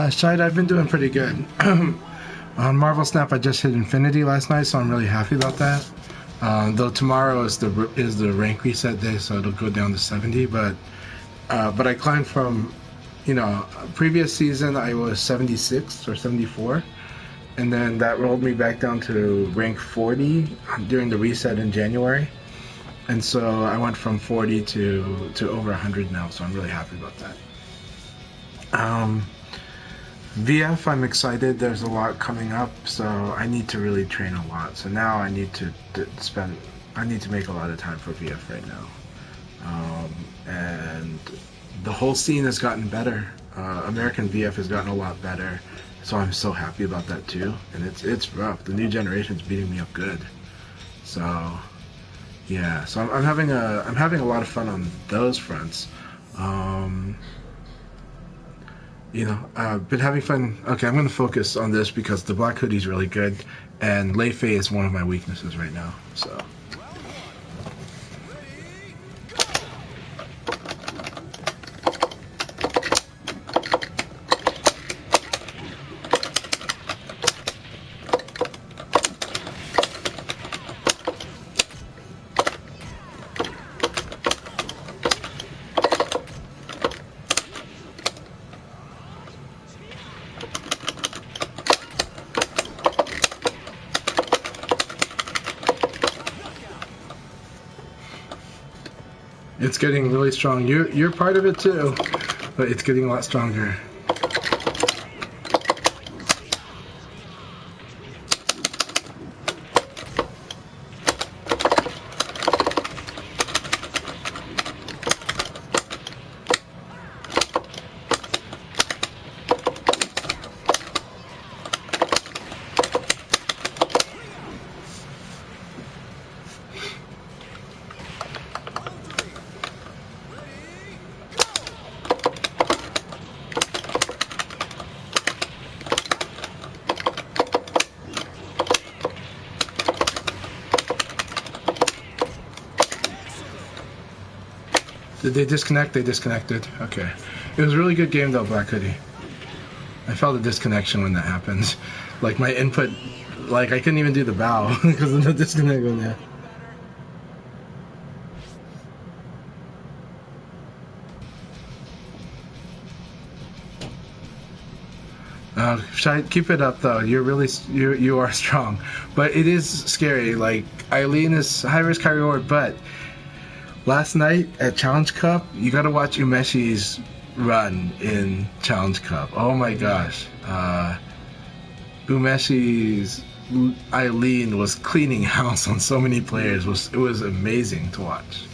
Shite, I've been doing pretty good. On Marvel Snap, I just hit Infinity last night, so I'm really happy about that. Though tomorrow is the rank reset day, so it'll go down to 70. But I climbed from, previous season I was 76 or 74, and then that rolled me back down to rank 40 during the reset in January. And so I went from 40 to over 100 now, so I'm really happy about that. VF, I'm excited. There's a lot coming up, so I need to really train a lot. So now I need to make a lot of time for VF right now. And the whole scene has gotten better. American VF has gotten a lot better, so I'm so happy about that too. And it's rough. The new generation's beating me up good. So yeah, so I'm having a lot of fun on those fronts. Been having fun. Okay, I'm going to focus on this because the black hoodie's really good, and Lei Fei is one of my weaknesses right now. So. It's getting really strong. You're part of it too, but it's getting a lot stronger. Did they disconnect? They disconnected. Okay. It was a really good game though, Black Hoodie. I felt a disconnection when that happened. Like my input, like I couldn't even do the bow because of the disconnect on there. Keep it up though. You are strong, but it is scary. Like Eileen is high risk, high reward, but last night at Challenge Cup, you gotta watch Umeshi's run in Challenge Cup. Oh my gosh. Umeshi's Eileen was cleaning house on so many players. It was amazing to watch.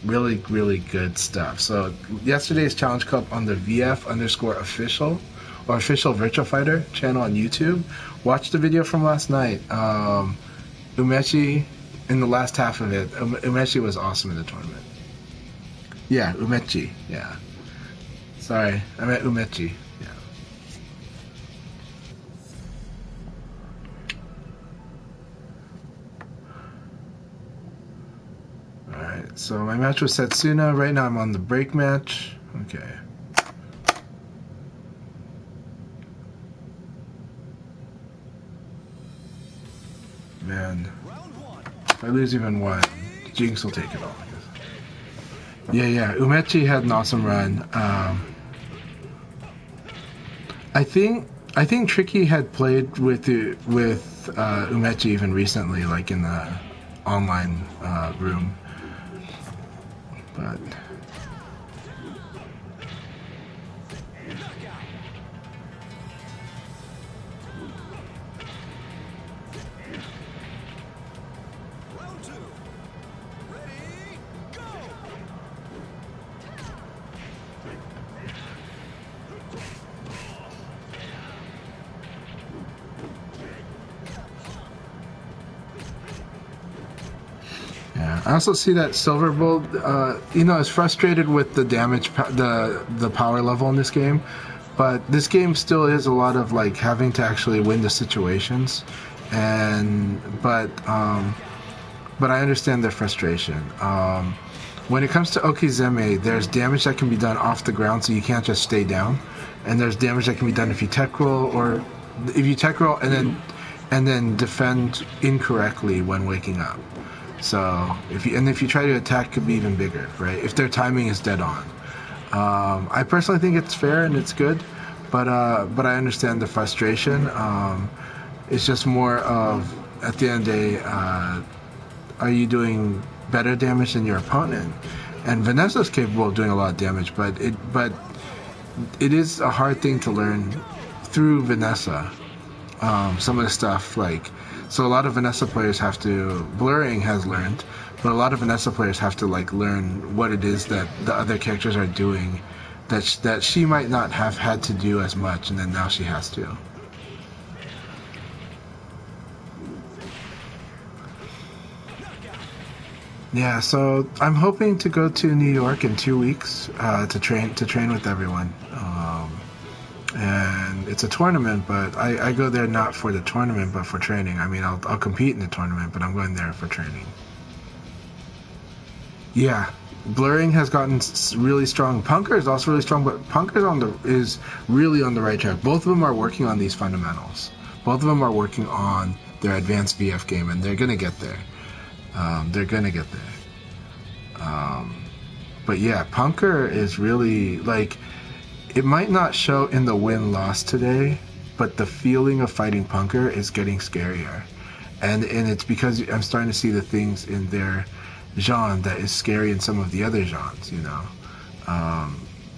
Really, really good stuff. So yesterday's Challenge Cup on the VF_official or official Virtual Fighter channel on YouTube. Watch the video from last night. Umeshi, in the last half of it, Umeshi was awesome in the tournament. Yeah, Umechi. Yeah. Sorry, I meant Umechi. Yeah. So my match with Setsuna. Right now I'm on the break match. Okay. Man. If I lose even one, Jinx will take it all. Yeah. Umechi had an awesome run. I think Tricky had played with Umechi even recently, like in the online room. But I also see that Silverbolt, is frustrated with the damage, the power level in this game, but this game still is a lot of like having to actually win the situations, but I understand their frustration. When it comes to Okizeme, there's damage that can be done off the ground, so you can't just stay down, and there's damage that can be done if you tech roll or if you tech roll and then defend incorrectly when waking up. So if you try to attack, it could be even bigger, right? If their timing is dead on. I personally think it's fair and it's good, but I understand the frustration. It's just more of at the end of the day, are you doing better damage than your opponent? And Vanessa's capable of doing a lot of damage, but it is a hard thing to learn through Vanessa. Some of the stuff so a lot of Vanessa players have to, Blurring has learned, but a lot of Vanessa players have to learn what it is that the other characters are doing that she might not have had to do as much, and then now she has to. Yeah, so I'm hoping to go to New York in 2 weeks to train with everyone. And it's a tournament, but I go there not for the tournament, but for training. I mean, I'll compete in the tournament, but I'm going there for training. Yeah, Blurring has gotten really strong. Punker is also really strong, but Punker is really on the right track. Both of them are working on these fundamentals. Both of them are working on their advanced VF game, and they're gonna get there. They're gonna get there. But yeah, Punker is really it might not show in the win-loss today, but the feeling of fighting Punker is getting scarier. And it's because I'm starting to see the things in their genre that is scary in some of the other genres,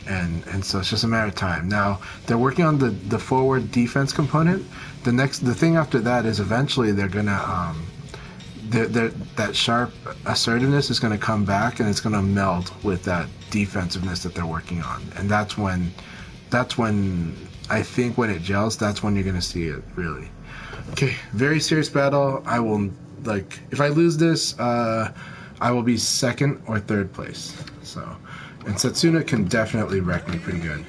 and so it's just a matter of time. Now, they're working on the forward defense component. The thing after that is eventually they're gonna, that sharp assertiveness is gonna come back, and it's gonna meld with that defensiveness that they're working on. And that's when I think when it gels, that's when you're gonna see it really. Okay, very serious battle. I will if I lose this, I will be second or third place. So, and Setsuna can definitely wreck me pretty good.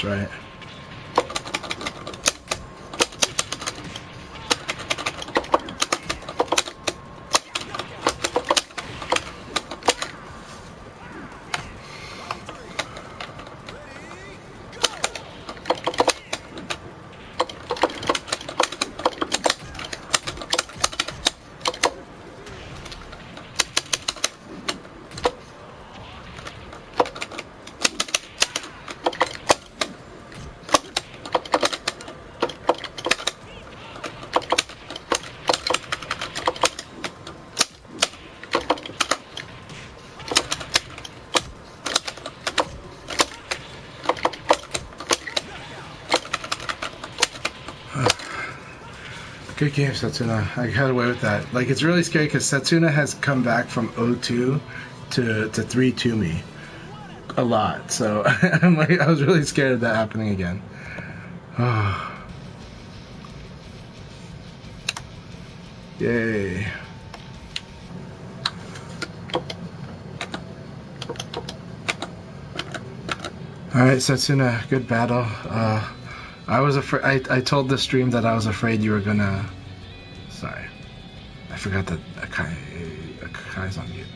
That's right. Good game, Setsuna. I got away with that. Like, it's really scary because Setsuna has come back from 0-2 to 3-2 me a lot. So I'm like, I was really scared of that happening again. Yay. Alright, Setsuna, good battle. I was afraid. I told the stream that I was afraid you were gonna. Sorry, I forgot that Akai's on mute.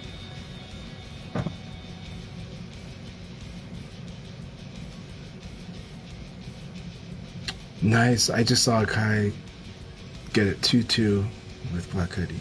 Nice. I just saw Akai get it 2-2 with Black Hoodie.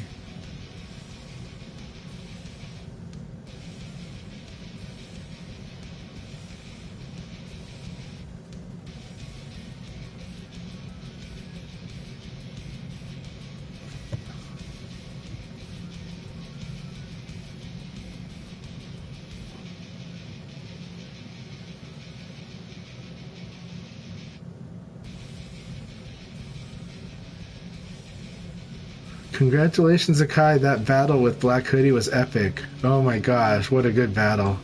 Congratulations, Akai. That battle with Black Hoodie was epic. Oh my gosh, what a good battle.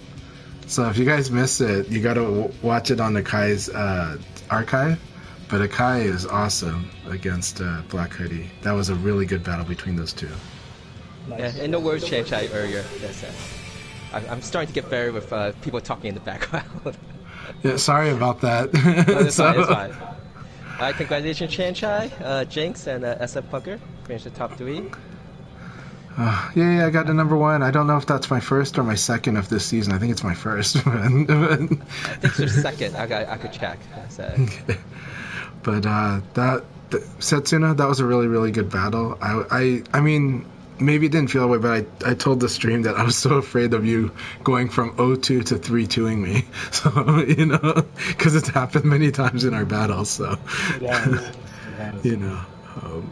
So if you guys missed it, you gotta watch it on Akai's archive. But Akai is awesome against Black Hoodie. That was a really good battle between those two. Nice. Yeah, and no words Chanchai earlier. I'm starting to get better with people talking in the background. Yeah, sorry about that. No, it's fine, it's fine. Alright, congratulations Chanchai, Jinx, and SF Punker. Finished the top 3. Yeah, I got the number 1. I don't know if that's my first or my second of this season. I think it's my first. I think it's your second. I could check. Okay. But Setsuna, that was a really, really good battle. I mean, maybe it didn't feel that way, but I told the stream that I was so afraid of you going from 0-2 to 3-2ing me. So, you know, because it's happened many times in our battles. So, you know.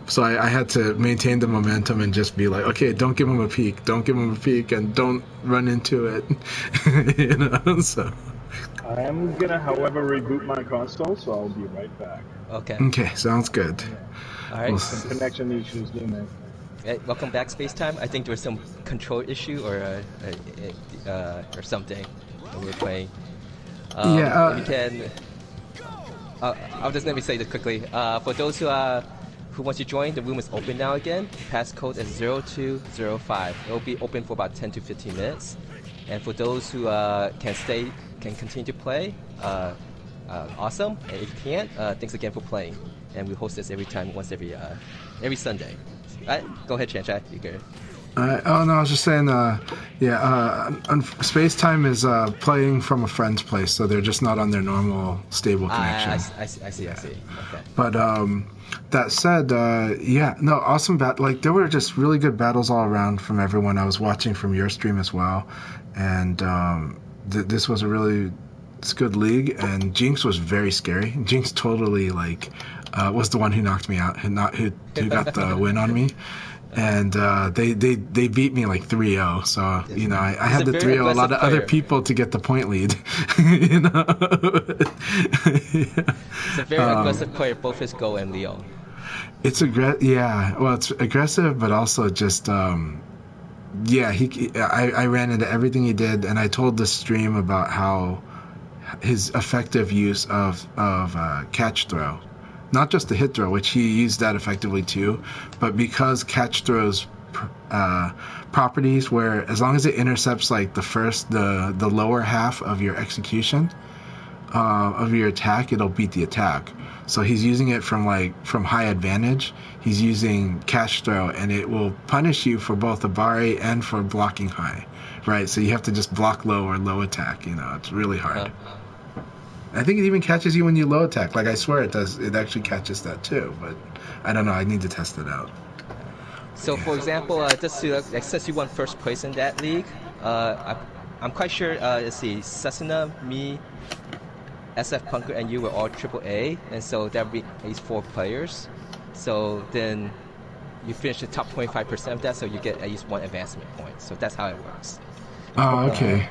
So I had to maintain the momentum and just be like, okay, don't give him a peek, and don't run into it. You know, so. I am gonna, however, reboot my console, so I'll be right back. Okay. Okay, sounds good. All right. Some connection issues, you know. Hey, welcome back, Space Time. I think there was some control issue or something when we were playing. You can. I'll just let me say this quickly. For those who wants to join, the room is open now again. Passcode is 0205. It will be open for about 10 to 15 minutes. And for those who can continue to play, awesome. And if you can't, thanks again for playing. And we host this every Sunday. All right, go ahead, Chanchai. You go. Oh no, I was just saying. Space Time is playing from a friend's place, so they're just not on their normal stable connection. I see. Okay. But that said, awesome Like there were just really good battles all around from everyone. I was watching from your stream as well, and this was a really good league. And Jinx was very scary. Jinx totally was the one who knocked me out, who got the win on me. And they beat me like 3-0, so you know I had the 3-0 a lot of other people to get the point lead. You know, It's a very aggressive player, both his Go and Leo. It's it's aggressive, but also just I ran into everything he did, and I told the stream about how his effective use of catch throw. Not just the hit throw, which he used that effectively too, but because catch throws properties where as long as it intercepts like the lower half of your execution of your attack, it'll beat the attack. So he's using it from high advantage. He's using catch throw, and it will punish you for both Abari and for blocking high, right? So you have to just block low or low attack. You know, it's really hard. I think it even catches you when you low attack. Like, I swear it does. It actually catches that too, but I don't know. I need to test it out. So, for example, just to, since you won first place in that league, I'm quite sure, let's see, Setsuna, me, SF Punker, and you were all AAA, and so that would be at least 4 players. So then you finish the top 25% of that, so you get at least 1 advancement point. So that's how it works. Oh, okay.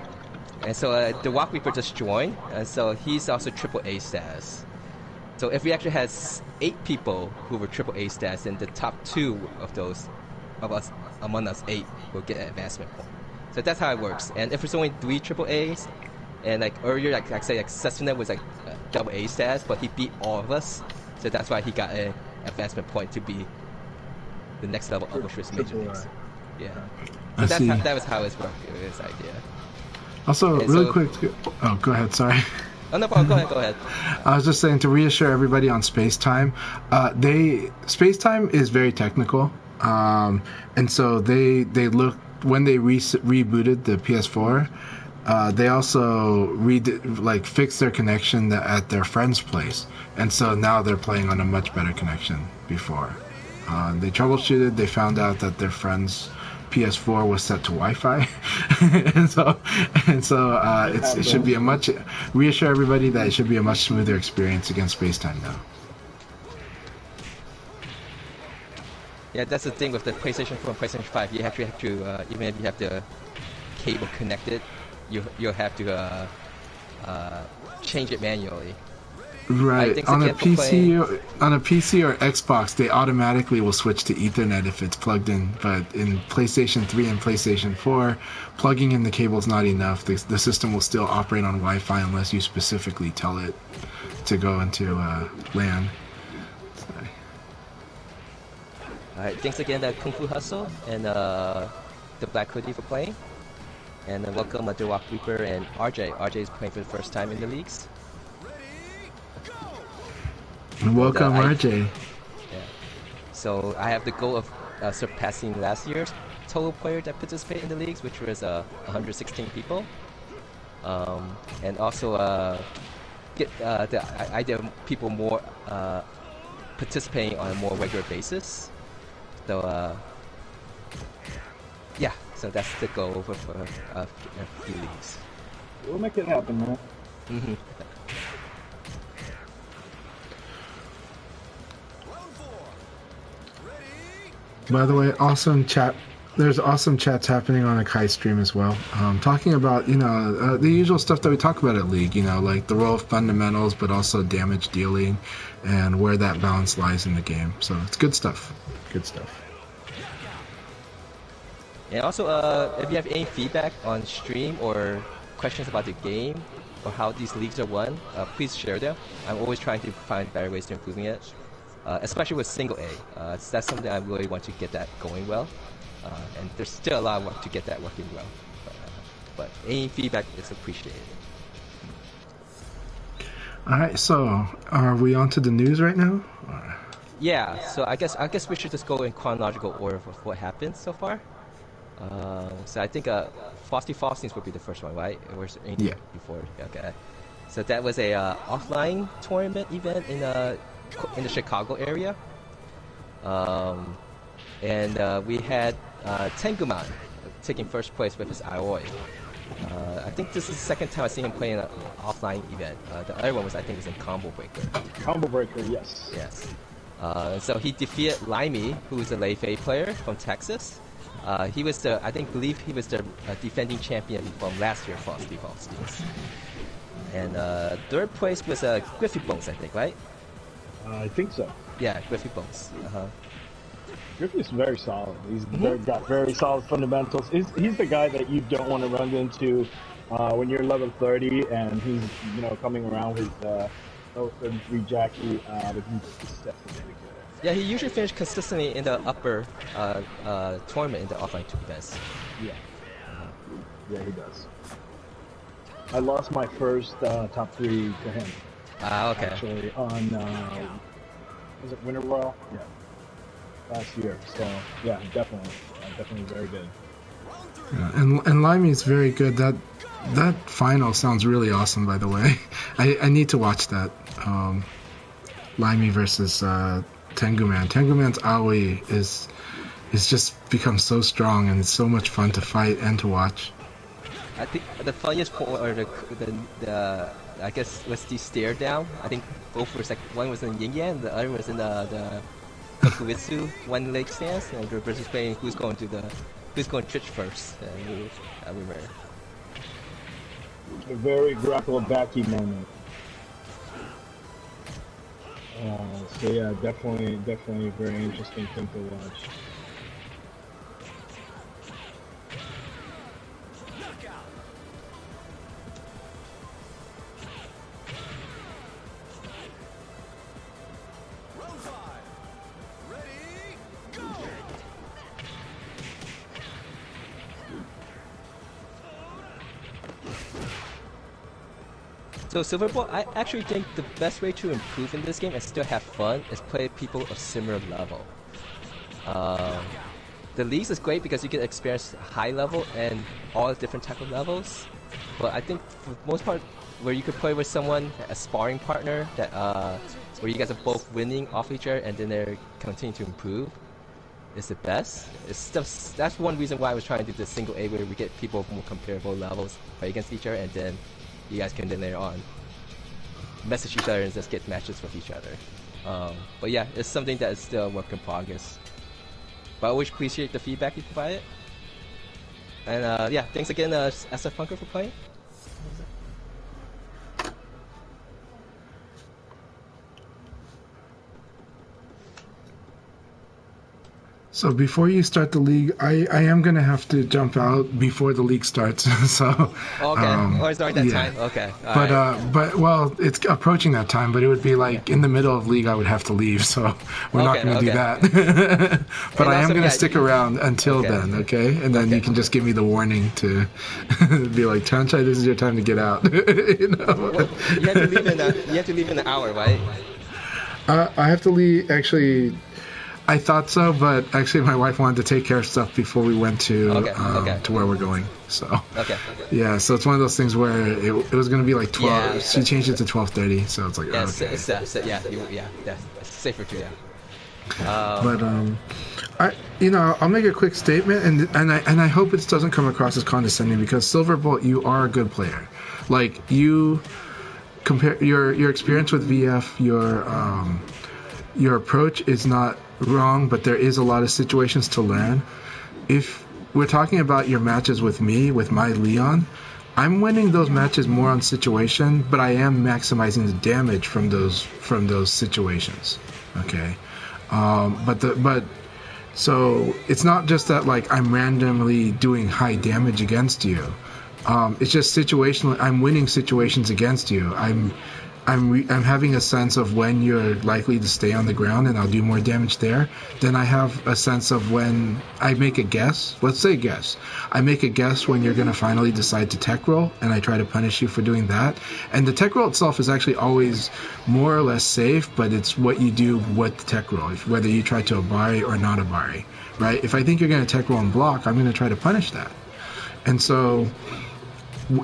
And so the Walk Reaper just joined, and so he's also AAA status. So if we actually had 8 people who were AAA stats, then the top 2 of those of us among us 8 will get an advancement point. So that's how it works. And if there's only 3 AAAs, and like earlier, like Sessunet was like double A stats, but he beat all of us, so that's why he got an advancement point to be the next level of Swiss Major Leagues. Yeah. So that was how it worked. His idea. Also, and really so, quick. Oh, go ahead. Sorry. Oh no problem. Go ahead. I was just saying to reassure everybody on space time. Space time is very technical, and so they looked when they rebooted the PS4. They also fixed their connection at their friend's place, and so now they're playing on a much better connection. Before, they troubleshooted. They found out that their friend's PS4 was set to Wi-Fi, and so it should be reassure everybody that it should be a much smoother experience against Spacetime now. Yeah, that's the thing with the PlayStation 4 and PlayStation 5. You actually have to, even if you have the cable connected, you'll have to change it manually. Right. On a PC or Xbox, they automatically will switch to Ethernet if it's plugged in. But in PlayStation 3 and PlayStation 4, plugging in the cable is not enough. The system will still operate on Wi-Fi unless you specifically tell it to go into LAN. Sorry. All right. Thanks again, Kung Fu Hustle and the Black Hoodie for playing. And welcome the Walk Reaper and RJ. RJ is playing for the first time in the leagues. Welcome, RJ. Yeah. So I have the goal of surpassing last year's total player that participated in the leagues, which was 116 people. And also get the idea of people more participating on a more regular basis. So yeah, so that's the goal for a few leagues. We'll make it happen, man. Mm-hmm. By the way, awesome chat. There's awesome chats happening on Akai stream as well. Talking about, the usual stuff that we talk about at League, like the role of fundamentals, but also damage dealing and where that balance lies in the game. So it's good stuff. Good stuff. And also, if you have any feedback on stream or questions about the game or how these leagues are won, please share them. I'm always trying to find better ways to improving it. Especially with single A. That's something I really want to get that going well. And there's still a lot of work to get that working well. But any feedback is appreciated. Alright, so are we on to the news right now? Yeah, so I guess we should just go in chronological order of what happened so far. So I think Frosty Frostings would be the first one, right? Or anything before? Okay. So that was a offline tournament event in the Chicago area, and we had Tenguman taking first place with his Aoi. I think this is the second time I've seen him play in an offline event. The other one was, I think, was in Combo Breaker. Combo Breaker, yes. Yes. So he defeated Limey, who is a Lei Fei player from Texas. He was believe he was the defending champion from last year, Frosty Frostings. And third place was Griffy Bones, I think, right? I think so. Yeah, Griffy Bones. Griffy's very solid. He's got very solid fundamentals. He's the guy that you don't want to run into when you're level 30 and he's coming around with level 33 Jackie. But he's definitely really good. Yeah, he usually finishes consistently in the upper tournament in the offline 2 events. Yeah. Yeah, he does. I lost my first top 3 to him. Okay. Actually, on was it Winter Royal? Yeah, last year. So yeah, definitely very good. Yeah, and Limey's very good. That final sounds really awesome. By the way, I need to watch that. Limey versus Tenguman. Tenguman's Aoi is just become so strong and it's so much fun to fight and to watch. I think the funniest point, or the I guess, was the stare down. I think both were one was in Yin Yang, the other was in the Kuitsu one leg stance, and versus playing who's going Twitch first. I remember. A very grapple backy moment. So yeah, definitely a very interesting thing to watch. So Silverball, I actually think the best way to improve in this game and still have fun is play people of similar level. Um, the leagues is great because you can experience high level and all different type of levels. But I think for the most part, where you could play with someone, a sparring partner, that where you guys are both winning off each other and then they're continuing to improve, is the best. It's just, that's one reason why I was trying to do the single A where we get people of more comparable levels play against each other and then you guys can then later on message each other and just get matches with each other. But yeah, it's something that is still a work in progress. But I always appreciate the feedback you provide. And yeah, thanks again, SF Punker, for playing. So before you start the league, I am gonna have to jump out before the league starts. So Okay, or start that time. Okay, but well, it's approaching that time. But it would be like in the middle of league, I would have to leave. So we're not gonna do that. But I am gonna stick around until then. Okay, and then you can just give me the warning to be like, Chanchai, this is your time to get out. You know? Well, you have to leave in an hour, right? I have to leave actually. I thought so, but actually my wife wanted to take care of stuff before we went to to where we're going. So yeah, so it's one of those things where it was going to be like 12. She changed it to 12:30, so it's like it's safer too. But I'll make a quick statement, and I hope it doesn't come across as condescending because Silverbolt, you are a good player. Like you compare your experience with VF, your approach is not wrong, but there is a lot of situations to learn. If we're talking about your matches with me, with my Leon, I'm winning those matches more on situation, but I am maximizing the damage from those situations. Okay, so it's not just that like I'm randomly doing high damage against you. It's just situational. I'm winning situations against you. I'm having a sense of when you're likely to stay on the ground and I'll do more damage there. Then I have a sense of when I make a guess. Let's say guess. I make a guess when you're going to finally decide to tech roll, and I try to punish you for doing that. And the tech roll itself is actually always more or less safe, but it's what you do with the tech roll, whether you try to abari or not abari, right? If I think you're going to tech roll and block, I'm going to try to punish that. And so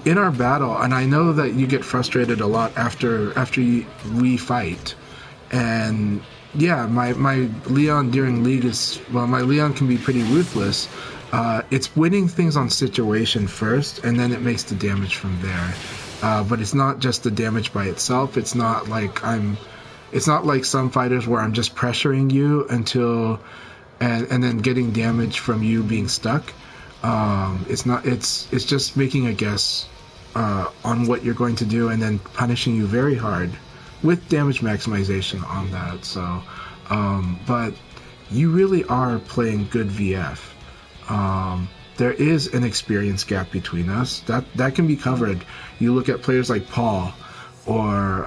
in our battle, and I know that you get frustrated a lot after we fight, and yeah, my Leon during league my Leon can be pretty ruthless. It's winning things on situation first, and then it makes the damage from there. But it's not just the damage by itself. It's not like some fighters where I'm just pressuring you until and then getting damage from you being stuck. It's just making a guess on what you're going to do and then punishing you very hard with damage maximization on that. So, but you really are playing good VF. There is an experience gap between us that can be covered. You look at players like Paul or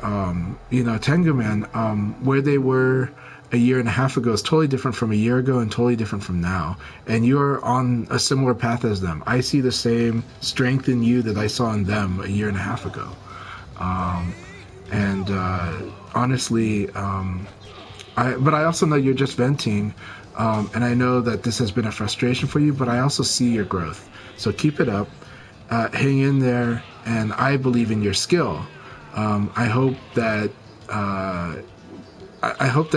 Tenguman, where they were a year and a half ago is totally different from a year ago and totally different from now. And you're on a similar path as them. I see the same strength in you that I saw in them a year and a half ago. Honestly, but I also know you're just venting, and I know that this has been a frustration for you, but I also see your growth. So keep it up, hang in there, and I believe in your skill. I hope that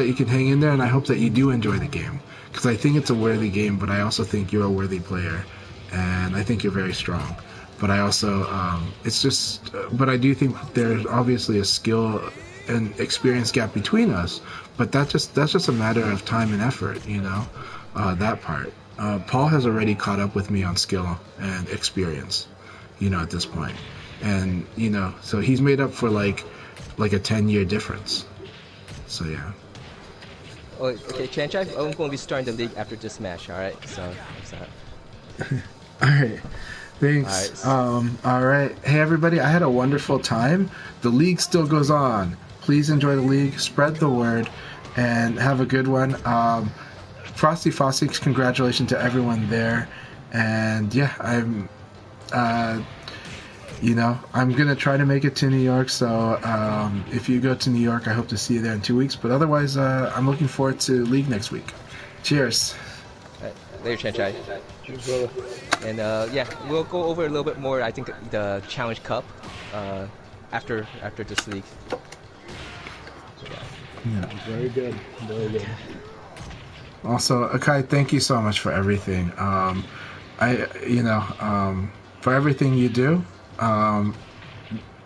you can hang in there, and I hope that you do enjoy the game, because I think it's a worthy game, but I also think you're a worthy player, and I think you're very strong. But I also, but I do think there's obviously a skill and experience gap between us, but that's just a matter of time and effort, that part. Paul has already caught up with me on skill and experience, at this point. And, so he's made up for like a 10-year difference. So yeah. Oh, okay, Chanchai, I'm going to be starting the league after this match. All right, so that's that. All right. Thanks. All right. All right. Hey, everybody. I had a wonderful time. The league still goes on. Please enjoy the league. Spread the word. And have a good one. Frosty Fossies, congratulations to everyone there. And yeah, I'm going to try to make it to New York. So if you go to New York, I hope to see you there in 2 weeks. But otherwise, I'm looking forward to league next week. Cheers. Later, Chanchai. Cheers, brother. And yeah, we'll go over a little bit more. I think the Challenge Cup after this league. So, Yeah. Very good. Very good. Also, Akai, thank you so much for everything. For everything you do,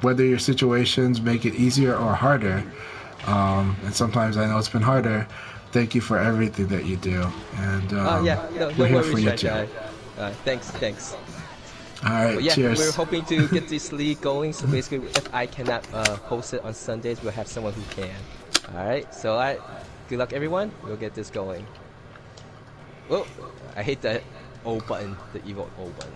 whether your situations make it easier or harder, and sometimes I know it's been harder. Thank you for everything that you do, and yeah, no we're here worries, for you too. Chanchai. Thanks. All right, But yeah, cheers. we're hoping to get this league going. So basically, if I cannot host it on Sundays, we'll have someone who can. All right. So good luck, everyone. We'll get this going. Oh, I hate that O button, the evil O button.